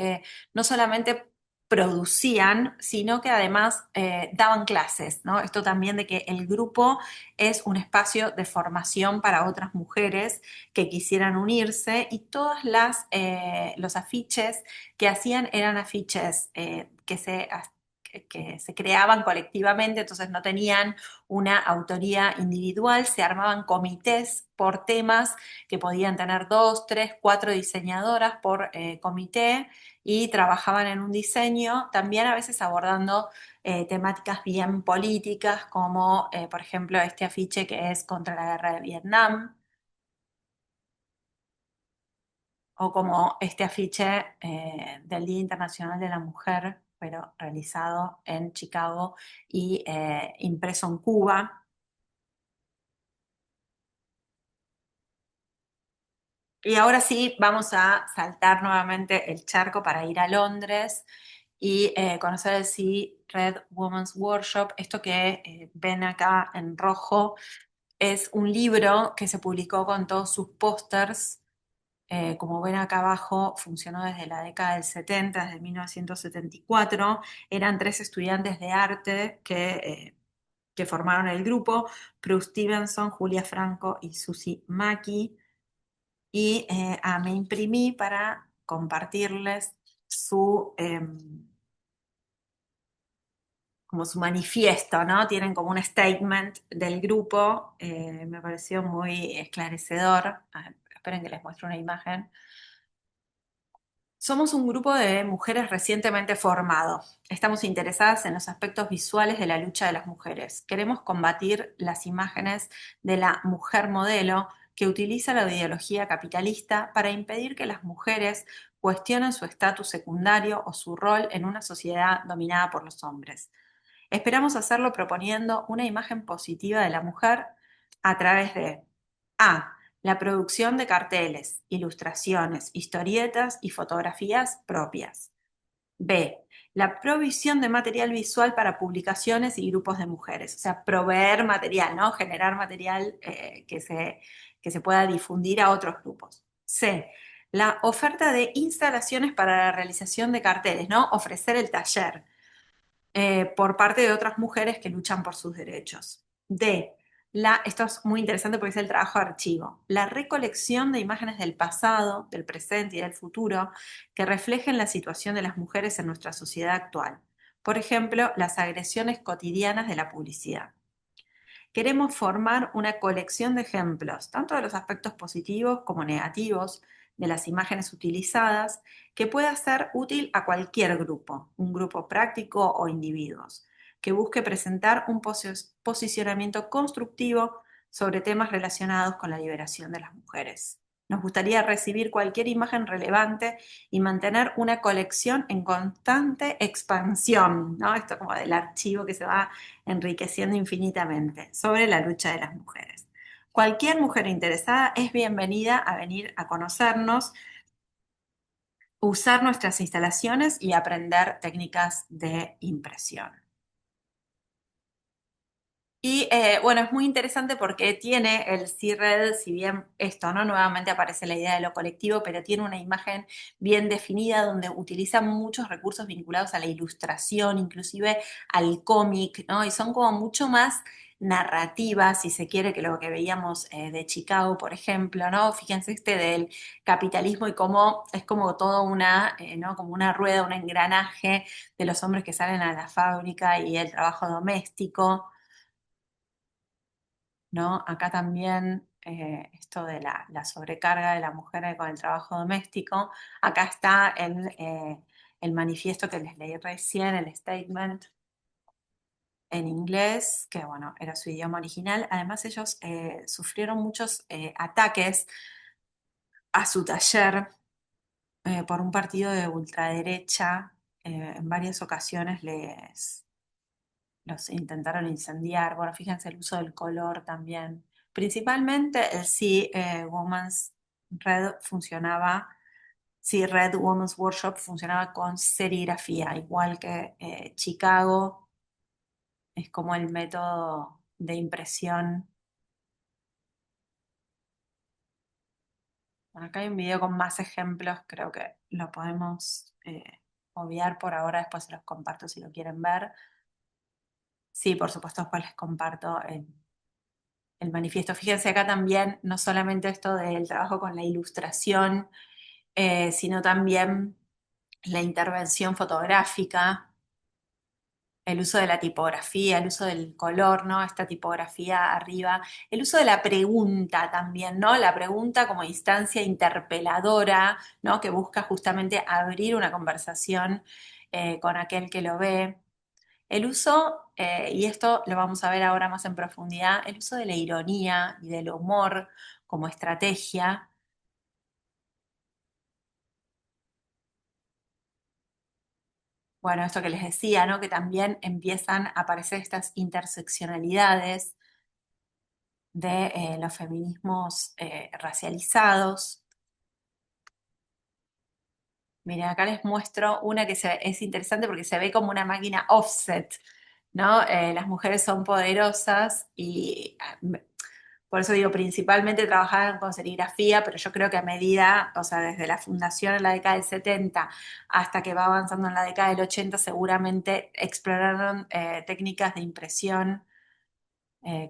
no solamente producían, sino que además daban clases, ¿no? Esto también de que el grupo es un espacio de formación para otras mujeres que quisieran unirse y todas los afiches que hacían eran afiches que se creaban colectivamente, entonces no tenían una autoría individual, se armaban comités por temas que podían tener dos, tres, cuatro diseñadoras por comité y trabajaban en un diseño, también a veces abordando temáticas bien políticas, como por ejemplo este afiche que es contra la guerra de Vietnam, o como este afiche del Día Internacional de la Mujer, pero realizado en Chicago y impreso en Cuba. Y ahora sí, vamos a saltar nuevamente el charco para ir a Londres y conocer el Sea Red Women's Workshop. Esto que ven acá en rojo es un libro que se publicó con todos sus pósters. Como ven acá abajo, funcionó desde la década del 70, desde 1974. Eran tres estudiantes de arte que formaron el grupo, Prue Stevenson, Julia Franco y Susie Mackie. Y me imprimí para compartirles como su manifiesto, ¿no? Tienen como un statement del grupo, me pareció muy esclarecedor. Esperen que les muestre una imagen. Somos un grupo de mujeres recientemente formado. Estamos interesadas en los aspectos visuales de la lucha de las mujeres. Queremos combatir las imágenes de la mujer modelo que utiliza la ideología capitalista para impedir que las mujeres cuestionen su estatus secundario o su rol en una sociedad dominada por los hombres. Esperamos hacerlo proponiendo una imagen positiva de la mujer a través de A. La producción de carteles, ilustraciones, historietas y fotografías propias. B. La provisión de material visual para publicaciones y grupos de mujeres. O sea, proveer material, ¿no? Generar material que se pueda difundir a otros grupos. C. La oferta de instalaciones para la realización de carteles, ¿no? Ofrecer el taller por parte de otras mujeres que luchan por sus derechos. D. Esto es muy interesante porque es el trabajo de archivo. La recolección de imágenes del pasado, del presente y del futuro que reflejen la situación de las mujeres en nuestra sociedad actual. Por ejemplo, las agresiones cotidianas de la publicidad. Queremos formar una colección de ejemplos, tanto de los aspectos positivos como negativos de las imágenes utilizadas, que pueda ser útil a cualquier grupo, un grupo práctico o individuos, que busque presentar un posicionamiento constructivo sobre temas relacionados con la liberación de las mujeres. Nos gustaría recibir cualquier imagen relevante y mantener una colección en constante expansión, ¿no? Esto como del archivo que se va enriqueciendo infinitamente sobre la lucha de las mujeres. Cualquier mujer interesada es bienvenida a venir a conocernos, usar nuestras instalaciones y aprender técnicas de impresión. Y bueno, es muy interesante porque tiene el C-RED, si bien esto, ¿no? Nuevamente aparece la idea de lo colectivo, pero tiene una imagen bien definida donde utiliza muchos recursos vinculados a la ilustración, inclusive al cómic, ¿no? Y son como mucho más narrativas, si se quiere, que lo que veíamos de Chicago, por ejemplo, ¿no? Fíjense este del capitalismo y cómo es como toda una, ¿no? Como una rueda, un engranaje de los hombres que salen a la fábrica y el trabajo doméstico. ¿No? Acá también esto de la sobrecarga de la mujer con el trabajo doméstico. Acá está el manifiesto que les leí recién, el statement en inglés, que bueno, era su idioma original. Además, ellos sufrieron muchos ataques a su taller por un partido de ultraderecha. En varias ocasiones los intentaron incendiar. Bueno, fíjense el uso del color también. Principalmente el Women's Red funcionaba, Red Women's Workshop funcionaba con serigrafía, igual que Chicago, es como el método de impresión. Bueno, acá hay un video con más ejemplos, creo que lo podemos obviar por ahora, después se los comparto si lo quieren ver. Sí, por supuesto, después les comparto el manifiesto. Fíjense acá también, no solamente esto del trabajo con la ilustración, sino también la intervención fotográfica, el uso de la tipografía, el uso del color, ¿no? Esta tipografía arriba, el uso de la pregunta también, ¿no? La pregunta como instancia interpeladora, ¿no? Que busca justamente abrir una conversación con aquel que lo ve. El uso, y esto lo vamos a ver ahora más en profundidad, el uso de la ironía y del humor como estrategia. Bueno, esto que les decía, ¿no? Que también empiezan a aparecer estas interseccionalidades de los feminismos racializados. Miren, acá les muestro una que es interesante porque se ve como una máquina offset, ¿no? Las mujeres son poderosas y por eso digo, principalmente trabajaban con serigrafía, pero yo creo que a medida, o sea, desde la fundación en la década del 70 hasta que va avanzando en la década del 80, seguramente exploraron técnicas de impresión,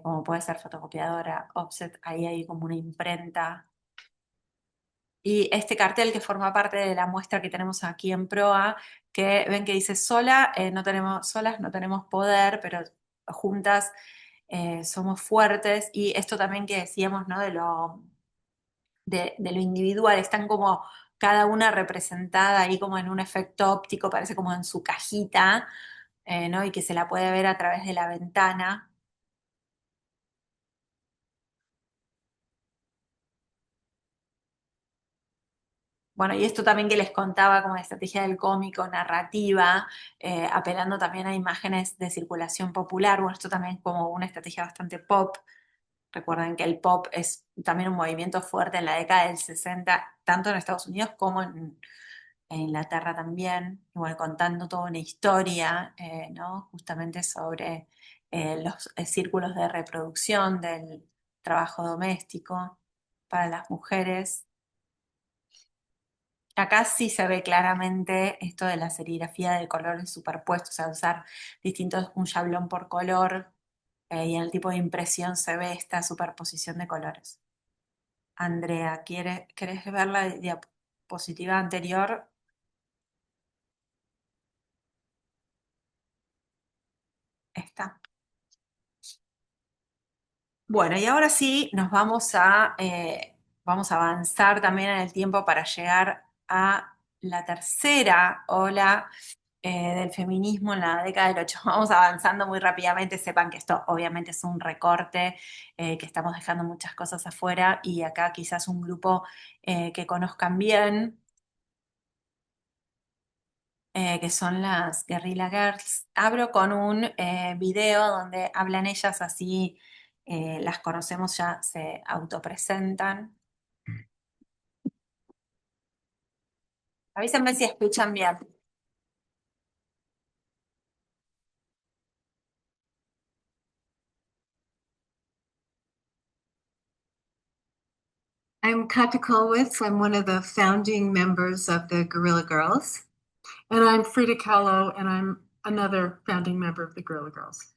como puede ser fotocopiadora, offset, ahí hay como una imprenta. Y este cartel que forma parte de la muestra que tenemos aquí en Proa, que ven que dice solas no tenemos poder, pero juntas somos fuertes. Y esto también que decíamos, ¿no? De lo individual, están como cada una representada ahí como en un efecto óptico, parece como en su cajita, ¿no? Y que se la puede ver a través de la ventana. Bueno, y esto también que les contaba como la estrategia del cómico, narrativa, apelando también a imágenes de circulación popular. Bueno, esto también es como una estrategia bastante pop. Recuerden que el pop es también un movimiento fuerte en la década del 60, tanto en Estados Unidos como en Inglaterra también. Y bueno, contando toda una historia, ¿no? Justamente sobre los círculos de reproducción del trabajo doméstico para las mujeres. Acá sí se ve claramente esto de la serigrafía de colores superpuestos, o sea, usar un chablón por color, y en el tipo de impresión se ve esta superposición de colores. Andrea, ¿querés ver la diapositiva anterior? Esta. Bueno, y ahora sí nos vamos a avanzar también en el tiempo para llegar a la tercera ola del feminismo en la década del 8. Vamos avanzando muy rápidamente, sepan que esto obviamente es un recorte, que estamos dejando muchas cosas afuera y acá quizás un grupo que conozcan bien, que son las Guerrilla Girls. Abro con un video donde hablan ellas, así las conocemos, ya se autopresentan. Avísenme si escuchan bien.
I'm Katja Kulwitz. I'm one of the founding members of the Guerrilla Girls. And I'm Frida Kahlo, and I'm another founding member of the Guerrilla Girls.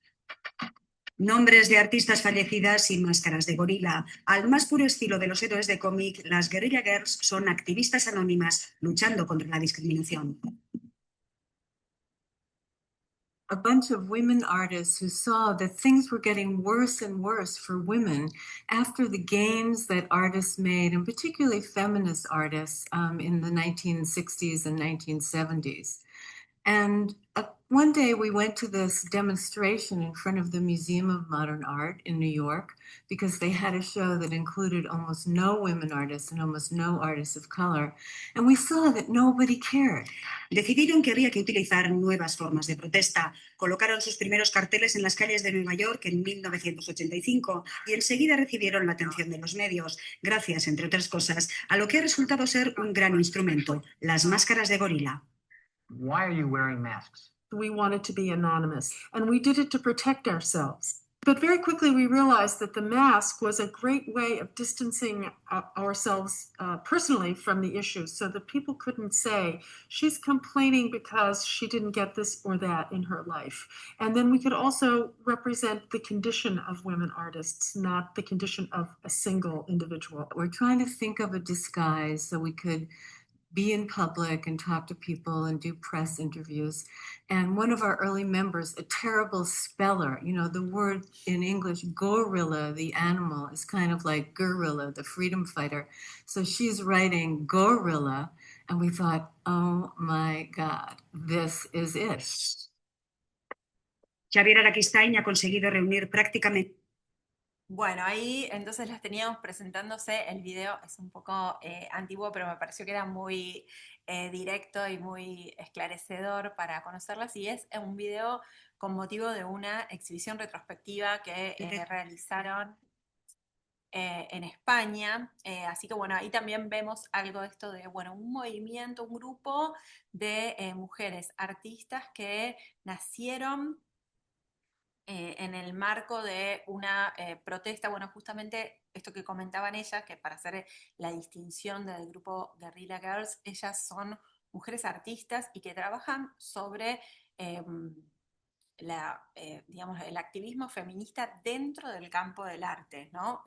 Nombres de artistas fallecidas y máscaras de gorila. Al más puro estilo de los héroes de cómic, las Guerrilla Girls son activistas anónimas luchando contra la discriminación.
A bunch of women artists who saw that things were getting worse and worse for women after the gains that artists made, and particularly feminist artists, in the 1960s and 1970s. And one day we went to this demonstration in front of the Museum of Modern Art in New York because they had a show that included almost no women artists and almost no artists of color. And we saw that nobody cared.
Decidieron que había que utilizar nuevas formas de protesta. Colocaron sus primeros carteles en las calles de Nueva York en 1985 y enseguida recibieron la atención de los medios, gracias, entre otras cosas, a lo que ha resultado ser un gran instrumento, las máscaras de gorila.
Why are you wearing masks?
We wanted to be anonymous, and we did it to protect ourselves. But very quickly we realized that the mask was a great way of distancing ourselves personally from the issues, so that people couldn't say, she's complaining because she didn't get this or that in her life. And then we could also represent the condition of women artists, not the condition of a single individual.
We're trying to think of a disguise so we could be in public and talk to people and do press interviews. And one of our early members, a terrible speller, you know, the word in English, gorilla, the animal, is kind of like guerrilla, the freedom fighter. So she's writing gorilla, and we thought, oh my God, this is it.
Xavier Araquistain ha conseguido reunir prácticamente.
Bueno, ahí entonces las teníamos presentándose. El video es un poco antiguo, pero me pareció que era muy directo y muy esclarecedor para conocerlas. Y es un video con motivo de una exhibición retrospectiva que realizaron en España. Así que bueno, ahí también vemos algo de esto de, bueno, un movimiento, un grupo de mujeres artistas que nacieron en el marco de una protesta, bueno, justamente esto que comentaban ellas, que para hacer la distinción del grupo Guerrilla Girls, ellas son mujeres artistas y que trabajan sobre digamos, el activismo feminista dentro del campo del arte, ¿no?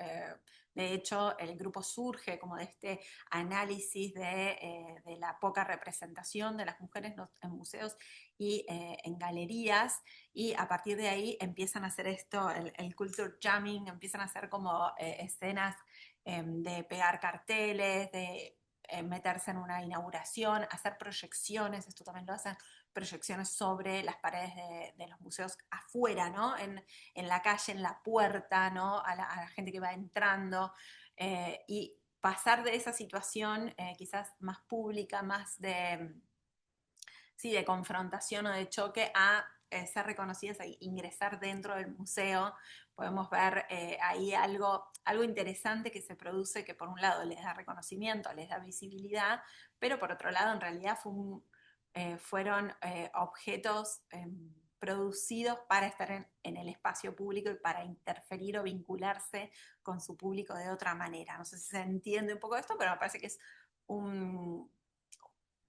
De hecho, el grupo surge como de este análisis de la poca representación de las mujeres en museos y en galerías, y a partir de ahí empiezan a hacer esto, el culture jamming, empiezan a hacer como escenas de pegar carteles, de meterse en una inauguración, hacer proyecciones, esto también lo hacen, proyecciones sobre las paredes de los museos afuera, ¿no? En la calle, en la puerta, ¿no? A la gente que va entrando, y pasar de esa situación quizás más pública, más de confrontación o de choque a ser reconocidas e ingresar dentro del museo. Podemos ver ahí algo interesante que se produce, que por un lado les da reconocimiento, les da visibilidad, pero por otro lado en realidad fueron objetos producidos para estar en el espacio público y para interferir o vincularse con su público de otra manera. No sé si se entiende un poco esto, pero me parece que es un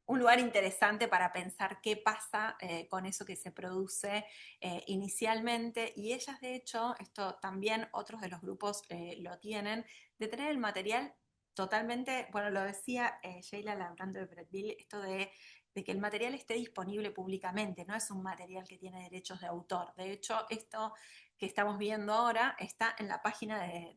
lugar interesante para pensar qué pasa con eso que se produce inicialmente. Y ellas, de hecho, esto también otros de los grupos lo tienen, de tener el material totalmente, bueno, lo decía Sheila hablando de Bretteville, esto de que el material esté disponible públicamente, no es un material que tiene derechos de autor. De hecho, esto que estamos viendo ahora está en la página de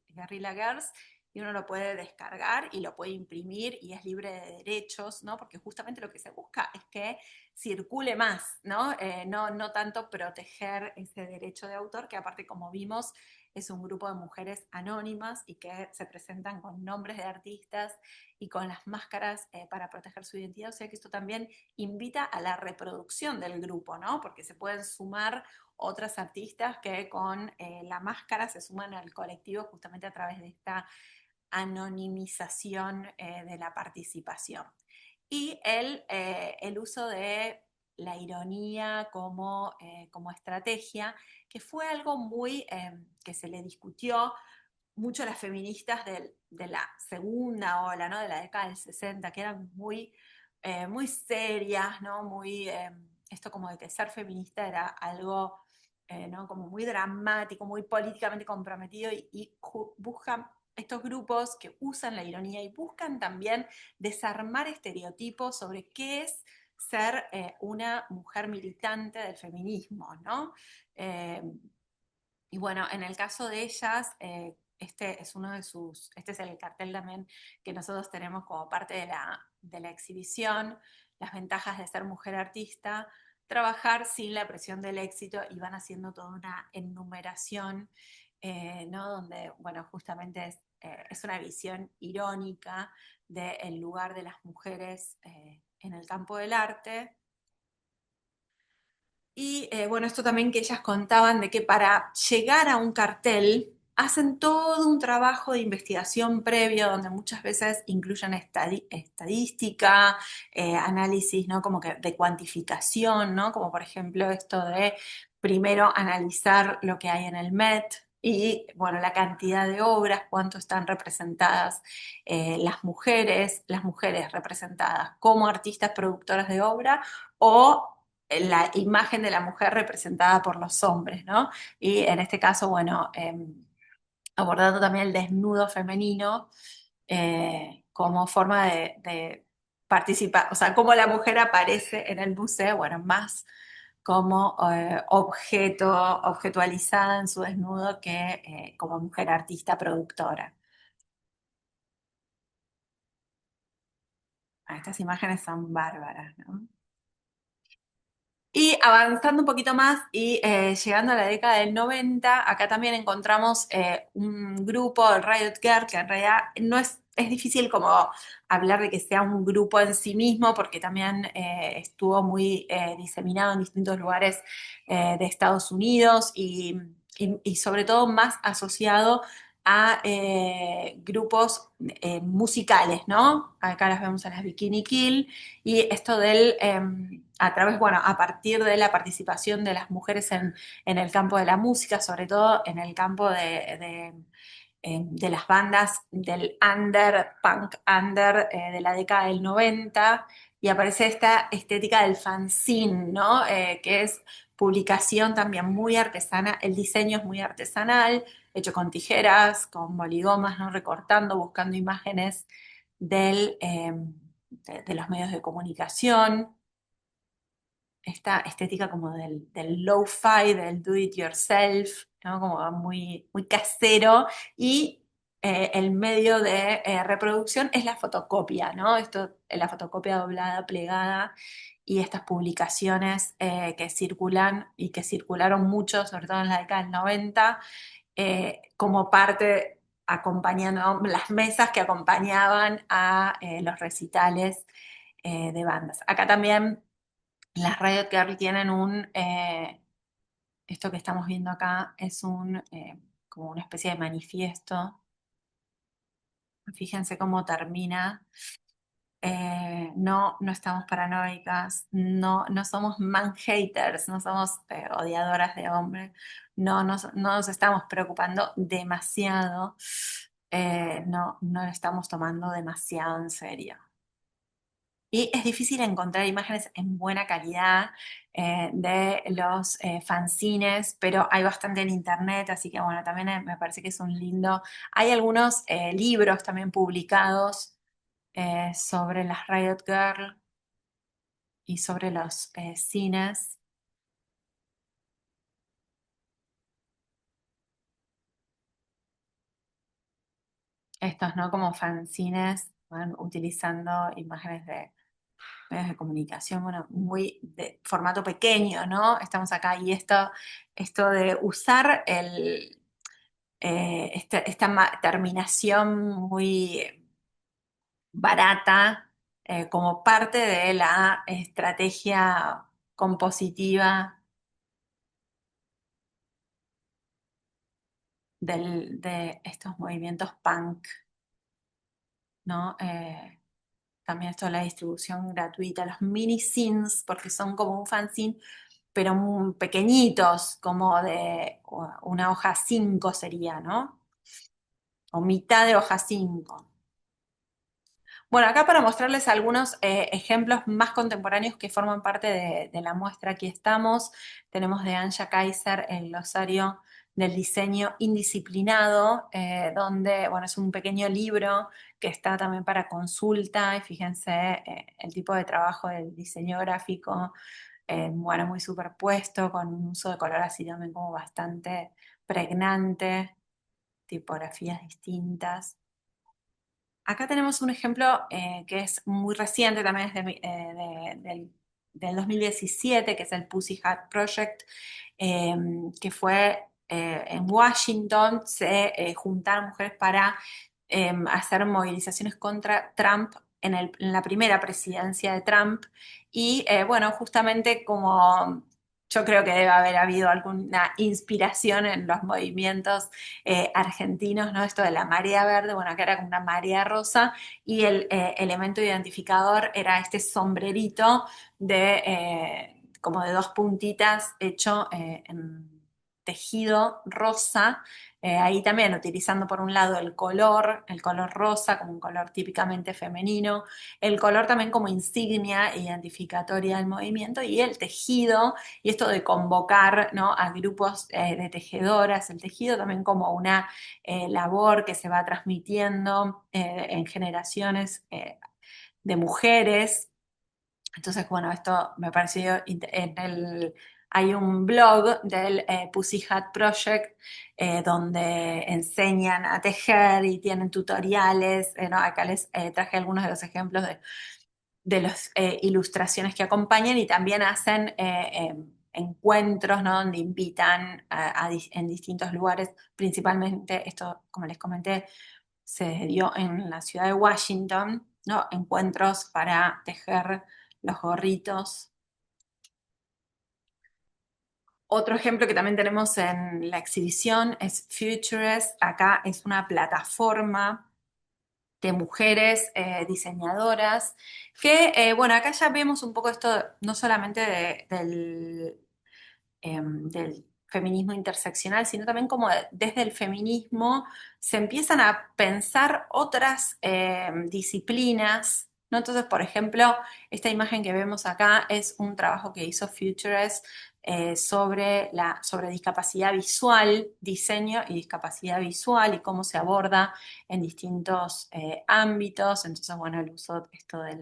Guerrilla Girls, y uno lo puede descargar y lo puede imprimir y es libre de derechos, ¿no? Porque justamente lo que se busca es que circule más, ¿no? No tanto proteger ese derecho de autor, que aparte, como vimos, es un grupo de mujeres anónimas y que se presentan con nombres de artistas y con las máscaras para proteger su identidad. O sea que esto también invita a la reproducción del grupo, ¿no? Porque se pueden sumar otras artistas que con la máscara se suman al colectivo justamente a través de esta anonimización de la participación. Y el uso de la ironía como estrategia, que fue algo muy que se le discutió mucho a las feministas de la segunda ola, ¿no? De la década del 60, que eran muy serias, ¿no? Muy, esto como de que ser feminista era algo ¿no? como muy dramático, muy políticamente comprometido, y buscan estos grupos que usan la ironía y buscan también desarmar estereotipos sobre qué es ser una mujer militante del feminismo, ¿no? Y bueno, en el caso de ellas, este es el cartel también que nosotros tenemos como parte de la exhibición, las ventajas de ser mujer artista. trabajar sin la presión del éxito y van haciendo toda una enumeración, ¿no? Donde, bueno, justamente es una visión irónica del lugar de las mujeres en el campo del arte. Y bueno, esto también que ellas contaban de que para llegar a un cartel hacen todo un trabajo de investigación previo donde muchas veces incluyen estadística, análisis, ¿no? Como que de cuantificación, ¿no? Como por ejemplo esto de primero analizar lo que hay en el Met y, bueno, la cantidad de obras, cuánto están representadas las mujeres representadas como artistas productoras de obra o la imagen de la mujer representada por los hombres, ¿no? Y en este caso, bueno, abordando también el desnudo femenino como forma de participar, o sea, cómo la mujer aparece en el museo, bueno, más como objetualizada en su desnudo que como mujer artista productora. Estas imágenes son bárbaras, ¿no? Y avanzando un poquito más y llegando a la década del 90, acá también encontramos un grupo, el Riot Girl, que en realidad no es difícil como hablar de que sea un grupo en sí mismo, porque también estuvo muy diseminado en distintos lugares de Estados Unidos y sobre todo más asociado a grupos musicales, ¿no? Acá las vemos a las Bikini Kill. Y esto a través, bueno, a partir de la participación de las mujeres en el campo de la música, sobre todo en el campo de las bandas del punk under de la década del 90, y aparece esta estética del fanzine, ¿no? Que es publicación también muy artesana, el diseño es muy artesanal, hecho con tijeras, con boligomas, ¿no? Recortando, buscando imágenes de los medios de comunicación, esta estética como del lo-fi, del do-it-yourself, ¿no? Como muy, muy casero, y el medio de reproducción es la fotocopia, ¿no? La fotocopia doblada, plegada, y estas publicaciones que circulan y que circularon mucho, sobre todo en la década del 90, como parte acompañando las mesas que acompañaban a los recitales de bandas. Acá también las Riot Girl tienen esto que estamos viendo acá es como una especie de manifiesto. Fíjense cómo termina. No estamos paranoicas, no somos man haters, no somos odiadoras de hombres, no nos estamos preocupando demasiado, no lo estamos tomando demasiado en serio. Y es difícil encontrar imágenes en buena calidad de los fanzines, pero hay bastante en internet, así que bueno, también me parece que es un lindo. Hay algunos libros también publicados sobre las Riot Girl y sobre los cines. Estos, ¿no? Como fanzines, van utilizando imágenes de medios de comunicación, bueno, muy de formato pequeño, ¿no? Estamos acá y esto de usar esta terminación muy barata como parte de la estrategia compositiva de estos movimientos punk, ¿no? También esto de la distribución gratuita, los mini scenes, porque son como un fanzine, pero muy pequeñitos, como de una hoja 5 sería, ¿no? O mitad de hoja 5. Bueno, acá para mostrarles algunos ejemplos más contemporáneos que forman parte de la muestra, aquí estamos. Tenemos de Anja Kaiser el glosario del diseño indisciplinado, donde, bueno, es un pequeño libro que está también para consulta, y fíjense el tipo de trabajo del diseño gráfico, bueno, muy superpuesto, con un uso de color así también como bastante pregnante, tipografías distintas. Acá tenemos un ejemplo que es muy reciente, también es del 2017, que es el Pussy Hat Project, que fue en Washington. Se juntaron mujeres para hacer movilizaciones contra Trump en la primera presidencia de Trump. Y bueno, justamente como yo creo que debe haber habido alguna inspiración en los movimientos argentinos, ¿no? Esto de la marea verde, bueno, acá era como una marea rosa, y el elemento identificador era este sombrerito como de dos puntitas hecho en tejido rosa. Ahí también utilizando por un lado el color rosa como un color típicamente femenino, el color también como insignia identificatoria del movimiento, y el tejido, y esto de convocar, ¿no?, a grupos de tejedoras, el tejido también como una labor que se va transmitiendo en generaciones de mujeres. Entonces, bueno, esto me pareció, hay un blog del Pussy Hat Project donde enseñan a tejer y tienen tutoriales. ¿No? Acá les traje algunos de los ejemplos de las ilustraciones que acompañan, y también hacen encuentros, ¿no?, donde invitan en distintos lugares. Principalmente esto, como les comenté, se dio en la ciudad de Washington, ¿no? Encuentros para tejer los gorritos. Otro ejemplo que también tenemos en la exhibición es Futures. Acá es una plataforma de mujeres diseñadoras que, bueno, acá ya vemos un poco esto, no solamente del feminismo interseccional, sino también como desde el feminismo se empiezan a pensar otras disciplinas, ¿no? Entonces, por ejemplo, esta imagen que vemos acá es un trabajo que hizo Futures sobre discapacidad visual, diseño y discapacidad visual, y cómo se aborda en distintos ámbitos. Entonces, bueno, él usó esto de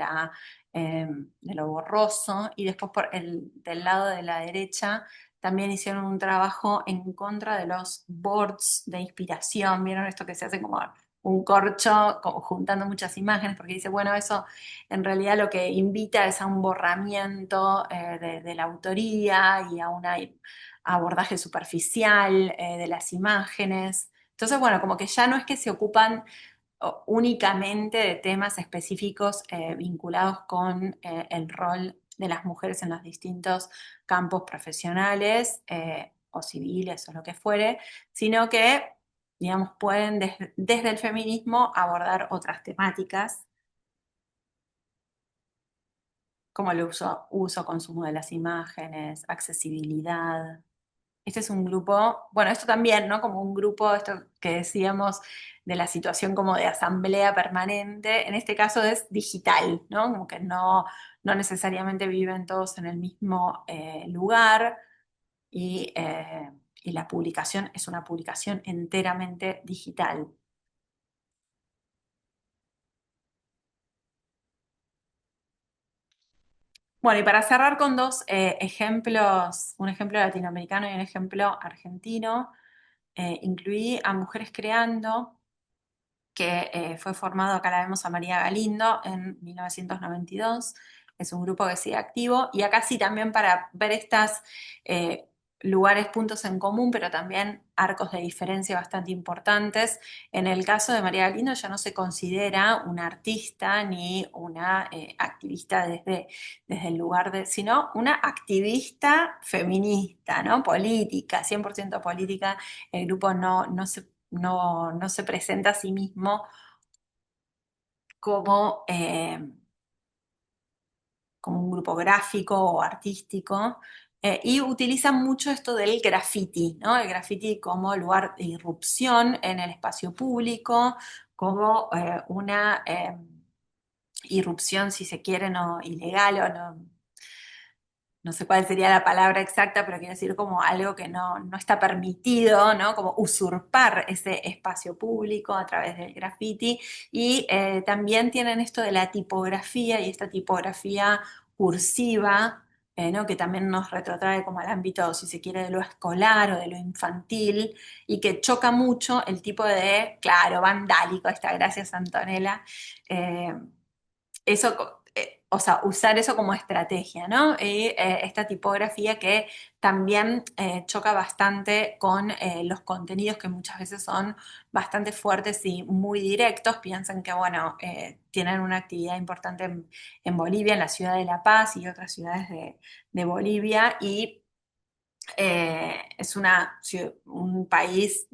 lo borroso, y después del lado de la derecha también hicieron un trabajo en contra de los boards de inspiración. ¿Vieron esto que se hace como un corcho, como juntando muchas imágenes? Porque dice, bueno, eso en realidad lo que invita es a un borramiento de la autoría y a un abordaje superficial de las imágenes. Entonces, bueno, como que ya no es que se ocupan únicamente de temas específicos vinculados con el rol de las mujeres en los distintos campos profesionales o civiles o lo que fuere, sino que, digamos, pueden desde el feminismo abordar otras temáticas como el uso, consumo de las imágenes, accesibilidad. Este es un grupo, bueno, esto también, ¿no? Como un grupo, esto que decíamos de la situación como de asamblea permanente, en este caso es digital, ¿no? Como que no necesariamente viven todos en el mismo lugar, y la publicación es una publicación enteramente digital. Bueno, y para cerrar con dos ejemplos, un ejemplo latinoamericano y un ejemplo argentino, incluí a Mujeres Creando, que fue formado, acá la vemos a María Galindo, en 1992. Es un grupo que sigue activo, y acá sí también para ver estas lugares, puntos en común, pero también arcos de diferencia bastante importantes. En el caso de María Galindo, ya no se considera una artista ni una activista desde el lugar sino una activista feminista, ¿no? Política, 100% política. El grupo no se presenta a sí mismo como un grupo gráfico o artístico, y utilizan mucho esto del graffiti, ¿no? El graffiti como lugar de irrupción en el espacio público, como una irrupción, si se quiere, no ilegal, o no sé cuál sería la palabra exacta, pero quiero decir como algo que no está permitido, ¿no? Como usurpar ese espacio público a través del graffiti. Y también tienen esto de la tipografía, y esta tipografía cursiva, ¿no? Que también nos retrotrae como al ámbito, si se quiere, de lo escolar o de lo infantil, y que choca mucho el tipo de, claro, vandálico, gracias Antonella. Eso o sea, usar eso como estrategia, ¿no? Y esta tipografía que también choca bastante con los contenidos que muchas veces son bastante fuertes y muy directos. Piensan que, bueno, tienen una actividad importante en Bolivia, en la ciudad de La Paz y otras ciudades de Bolivia, y es un país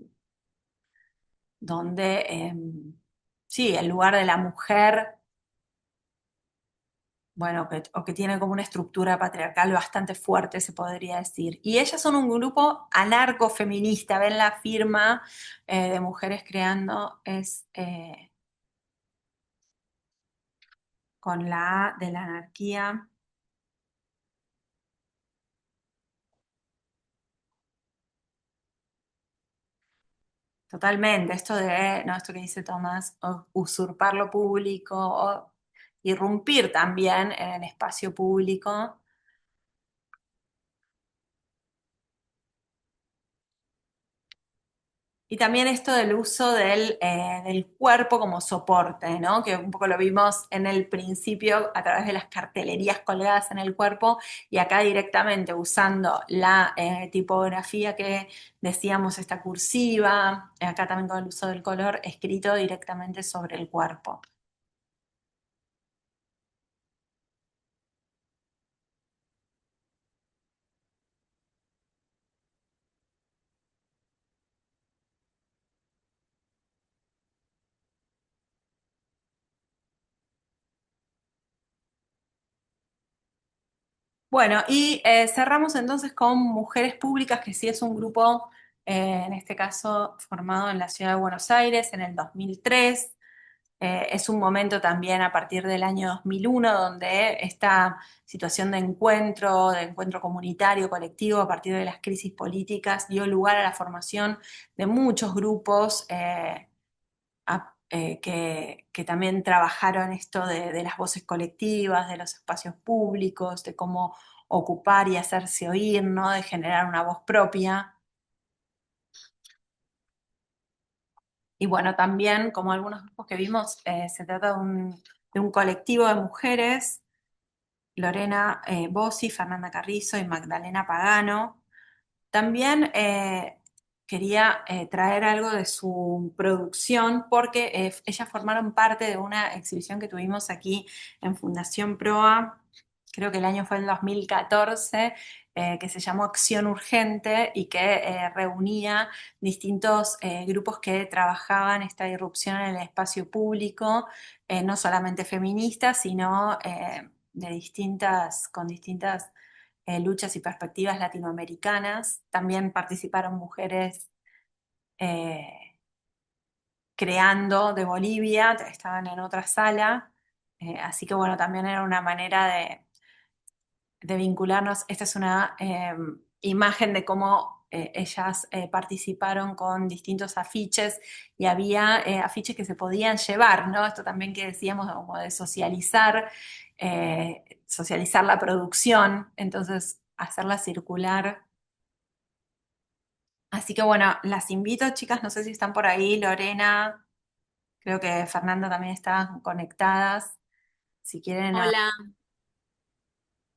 donde, sí, el lugar de la mujer, bueno, o que tiene como una estructura patriarcal bastante fuerte, se podría decir. Y ellas son un grupo anarcofeminista, ven la firma de Mujeres Creando, es con la A de la anarquía. Totalmente, esto de, no, esto que dice Tomás, usurpar lo público, o irrumpir también en el espacio público. Y también esto del uso del cuerpo como soporte, ¿no? Que un poco lo vimos en el principio a través de las cartelerías colgadas en el cuerpo, y acá directamente usando la tipografía que decíamos, esta cursiva, acá también con el uso del color, escrito directamente sobre el cuerpo. Bueno, y cerramos entonces con Mujeres Públicas, que sí es un grupo, en este caso formado en la ciudad de Buenos Aires en el 2003. Es un momento también a partir del año 2001 donde esta situación de encuentro comunitario, colectivo, a partir de las crisis políticas, dio lugar a la formación de muchos grupos que también trabajaron esto de las voces colectivas, de los espacios públicos, de cómo ocupar y hacerse oír, ¿no? De generar una voz propia. Y bueno, también, como algunos grupos que vimos, se trata de un colectivo de mujeres, Lorena Bossi, Fernanda Carrizo y Magdalena Pagano. También quería traer algo de su producción porque ellas formaron parte de una exhibición que tuvimos aquí en Fundación Proa, creo que el año fue el 2014, que se llamó Acción Urgente y que reunía distintos grupos que trabajaban esta irrupción en el espacio público, no solamente feministas, sino con distintas luchas y perspectivas latinoamericanas. También participaron mujeres eh, creando de Bolivia, estaban en otra sala, así que bueno, también era una manera de vincularnos. Esta es una imagen de cómo ellas participaron con distintos afiches, y había afiches que se podían llevar, ¿no? Esto también que decíamos como de socializar la producción, entonces hacerla circular. Así que bueno, las invito, chicas, no sé si están por ahí, Lorena, creo que Fernanda también está conectadas. Si quieren,
Hola,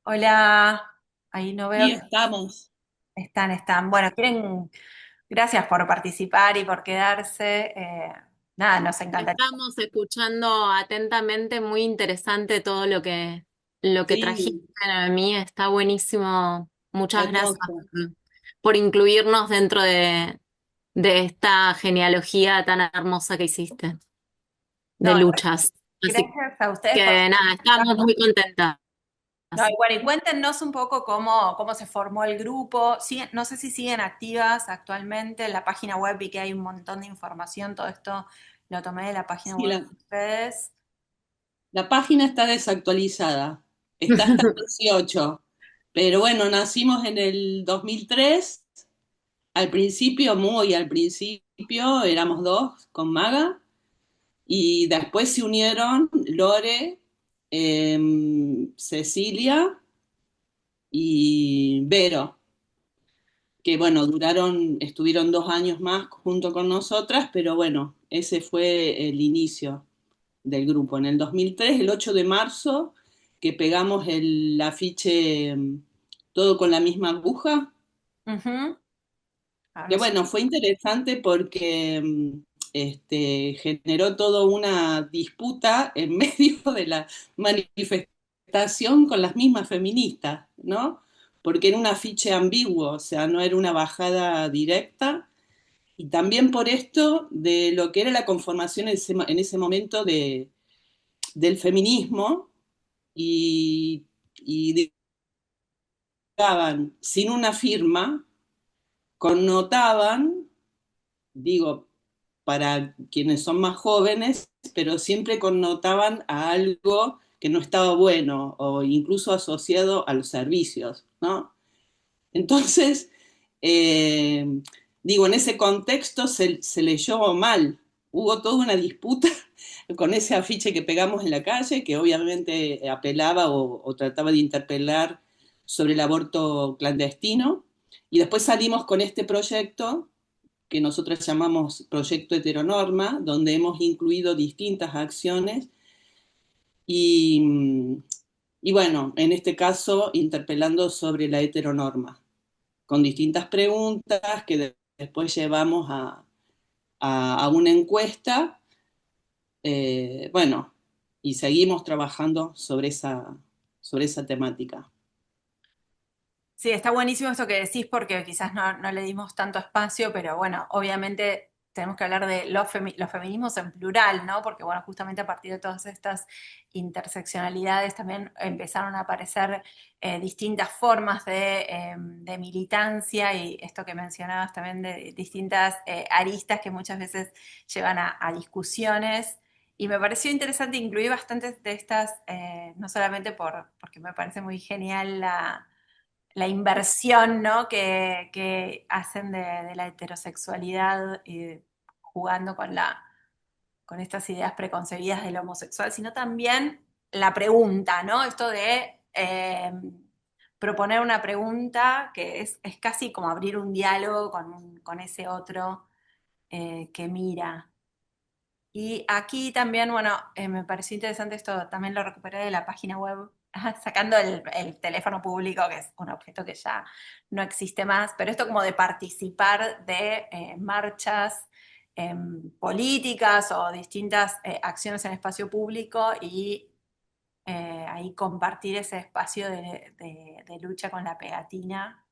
hola, ahí no veo
sí,
que
estamos.
están. Bueno, gracias por participar y por quedarse. Nada, nos encantaría.
Estamos escuchando atentamente, muy interesante todo lo que trajiste
Sí,
a mí, está buenísimo. Muchas gracias
hermoso.
por incluirnos dentro de esta genealogía tan hermosa que hiciste de
No,
luchas. Así
gracias a ustedes por
que nada, estamos muy contentas.
no, y bueno, y cuéntenos un poco cómo se formó el grupo. No sé si siguen activas actualmente en la página web, y que hay un montón de información. Todo esto lo tomé de la página
Sí,
web de ustedes.
la página está desactualizada, está hasta el 18, pero bueno, nacimos en el 2003. Al principio, muy al principio, éramos dos con Maga, y después se unieron Lore, Cecilia y Vero, que bueno, estuvieron 2 años más junto con nosotras, pero bueno, ese fue el inicio del grupo. En el 2003, el 8 de marzo, que pegamos el afiche todo con la misma aguja.
Ujú.
Que bueno, fue interesante porque generó toda una disputa en medio de la manifestación con las mismas feministas, ¿no? Porque era un afiche ambiguo, o sea, no era una bajada directa. Y también por esto de lo que era la conformación en ese momento del feminismo y sin una firma, connotaban, digo, para quienes son más jóvenes, pero siempre connotaban a algo que no estaba bueno o incluso asociado a los servicios, ¿no? Entonces, eh, digo, en ese contexto se leyó mal. Hubo toda una disputa con ese afiche que pegamos en la calle, que obviamente apelaba o trataba de interpelar sobre el aborto clandestino. Y después salimos con este proyecto que nosotros llamamos Proyecto Heteronorma, donde hemos incluido distintas acciones y, y bueno, en este caso interpelando sobre la heteronorma, con distintas preguntas que después llevamos a una encuesta, bueno, y seguimos trabajando sobre esa temática.
Sí, está buenísimo esto que decís porque quizás no le dimos tanto espacio, pero bueno, obviamente tenemos que hablar de los feminismos en plural, ¿no? Porque bueno, justamente a partir de todas estas interseccionalidades también empezaron a aparecer distintas formas de militancia y esto que mencionabas también de distintas aristas que muchas veces llevan a discusiones. Y me pareció interesante incluir bastantes de estas, no solamente porque me parece muy genial la inversión, ¿no? que hacen de la heterosexualidad jugando con estas ideas preconcebidas del homosexual, sino también la pregunta, ¿no? Esto de proponer una pregunta que es casi como abrir un diálogo con ese otro que mira. Y aquí también, bueno, me pareció interesante esto, también lo recuperé de la página web, sacando el teléfono público, que es un objeto que ya no existe más, pero esto como de participar de marchas políticas o distintas acciones en espacio público y ahí compartir ese espacio de lucha con la pegatina.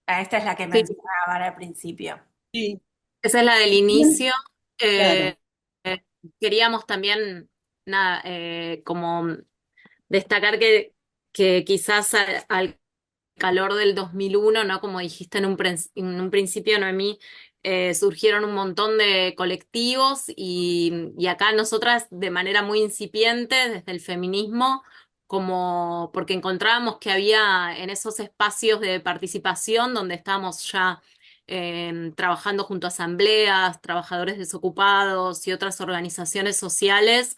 Esta es la que
Sí,
mencionaban al principio.
Sí,
esa es la del inicio.
claro.
Eh, Queríamos también, nada, como destacar que quizás al calor del 2001, ¿no? Como dijiste en un principio, Noemí, surgieron un montón de colectivos y acá nosotras de manera muy incipiente desde el feminismo, como porque encontrábamos que había en esos espacios de participación donde estábamos ya trabajando junto a asambleas, trabajadores desocupados y otras organizaciones sociales,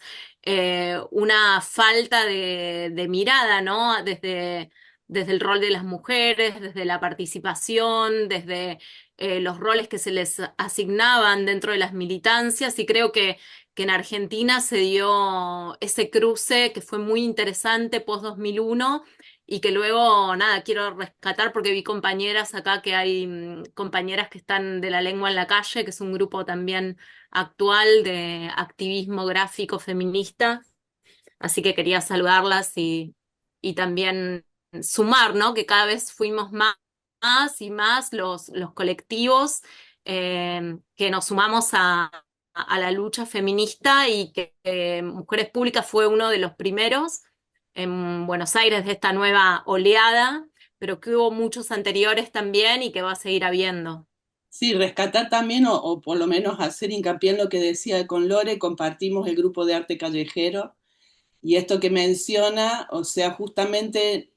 una falta de mirada, ¿no? Desde el rol de las mujeres, desde la participación, desde los roles que se les asignaban dentro de las militancias y creo que en Argentina se dio ese cruce que fue muy interesante post 2001 y que luego, nada, quiero rescatar porque vi compañeras acá que hay compañeras que están de La Lengua en la Calle, que es un grupo también actual de activismo gráfico feminista, así que quería saludarlas y también sumar, ¿no? Que cada vez fuimos más y más los colectivos que nos sumamos a la lucha feminista y que Mujeres Públicas fue uno de los primeros en Buenos Aires de esta nueva oleada, pero que hubo muchos anteriores también y que va a seguir habiendo.
Sí, rescatar también, o por lo menos hacer hincapié en lo que decía con Lore, compartimos el grupo de arte callejero, y esto que menciona, o sea, justamente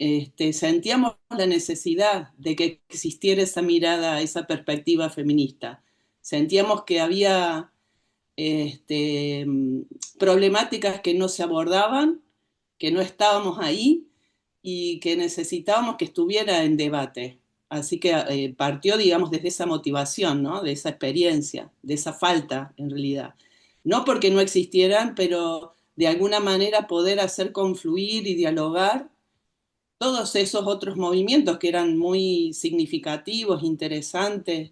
sentíamos la necesidad de que existiera esa mirada, esa perspectiva feminista. Sentíamos que había problemáticas que no se abordaban, que no estábamos ahí y que necesitábamos que estuviera en debate. Así que partió, digamos, desde esa motivación, ¿no? De esa experiencia, de esa falta, en realidad. No porque no existieran, pero de alguna manera poder hacer confluir y dialogar todos esos otros movimientos que eran muy significativos, interesantes,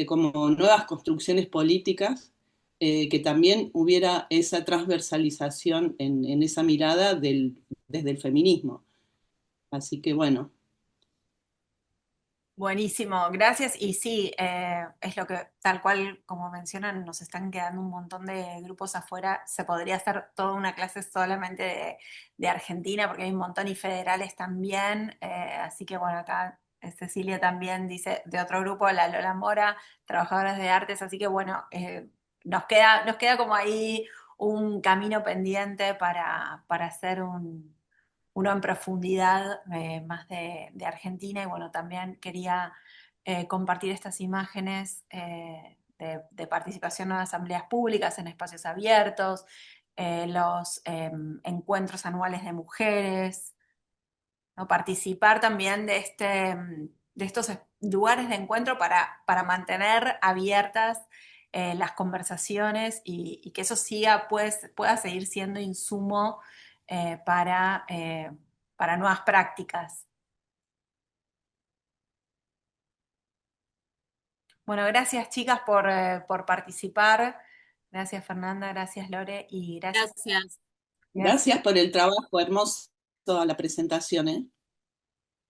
como nuevas construcciones políticas, que también hubiera esa transversalización en esa mirada desde el feminismo. Así que bueno.
Buenísimo, gracias. Y sí, es lo que, tal cual como mencionan, nos están quedando un montón de grupos afuera. Se podría hacer toda una clase solamente de Argentina, porque hay un montón y federales también. Así que bueno, acá Cecilia también dice de otro grupo, la Lola Mora, trabajadoras de artes. Así que bueno, nos queda como ahí un camino pendiente para hacer uno en profundidad más de Argentina. Y bueno, también quería compartir estas imágenes de participación en asambleas públicas, en espacios abiertos, los encuentros anuales de mujeres, ¿no? Participar también de estos lugares de encuentro para mantener abiertas las conversaciones y que eso siga, pues, pueda seguir siendo insumo eh, para, eh, para nuevas prácticas. Bueno, gracias chicas por participar. Gracias Fernanda, gracias Lore y gracias.
Gracias.
Gracias por el trabajo hermoso, toda la presentación, ¿eh?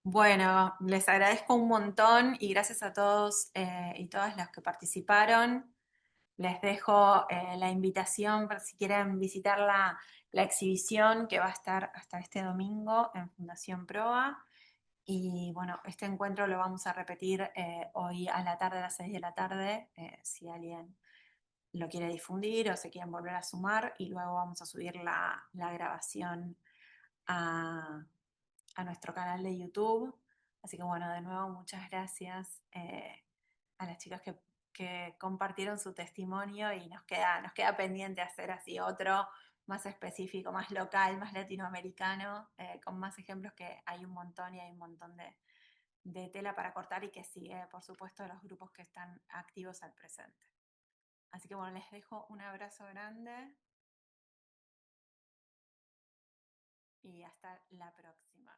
Bueno, les agradezco un montón y gracias a todos y todas las que participaron. Les dejo la invitación para si quieren visitar la exhibición que va a estar hasta este domingo en Fundación Proa. Y bueno, este encuentro lo vamos a repetir hoy a la tarde, a las 6 de la tarde, si alguien lo quiere difundir o se quieren volver a sumar. Y luego vamos a subir la grabación a nuestro canal de YouTube. Así que bueno, de nuevo muchas gracias a las chicas que compartieron su testimonio y nos queda pendiente hacer así otro más específico, más local, más latinoamericano, con más ejemplos que hay un montón y hay un montón de tela para cortar y que sigue, por supuesto, los grupos que están activos al presente. Así que bueno, les dejo un abrazo grande y hasta la próxima.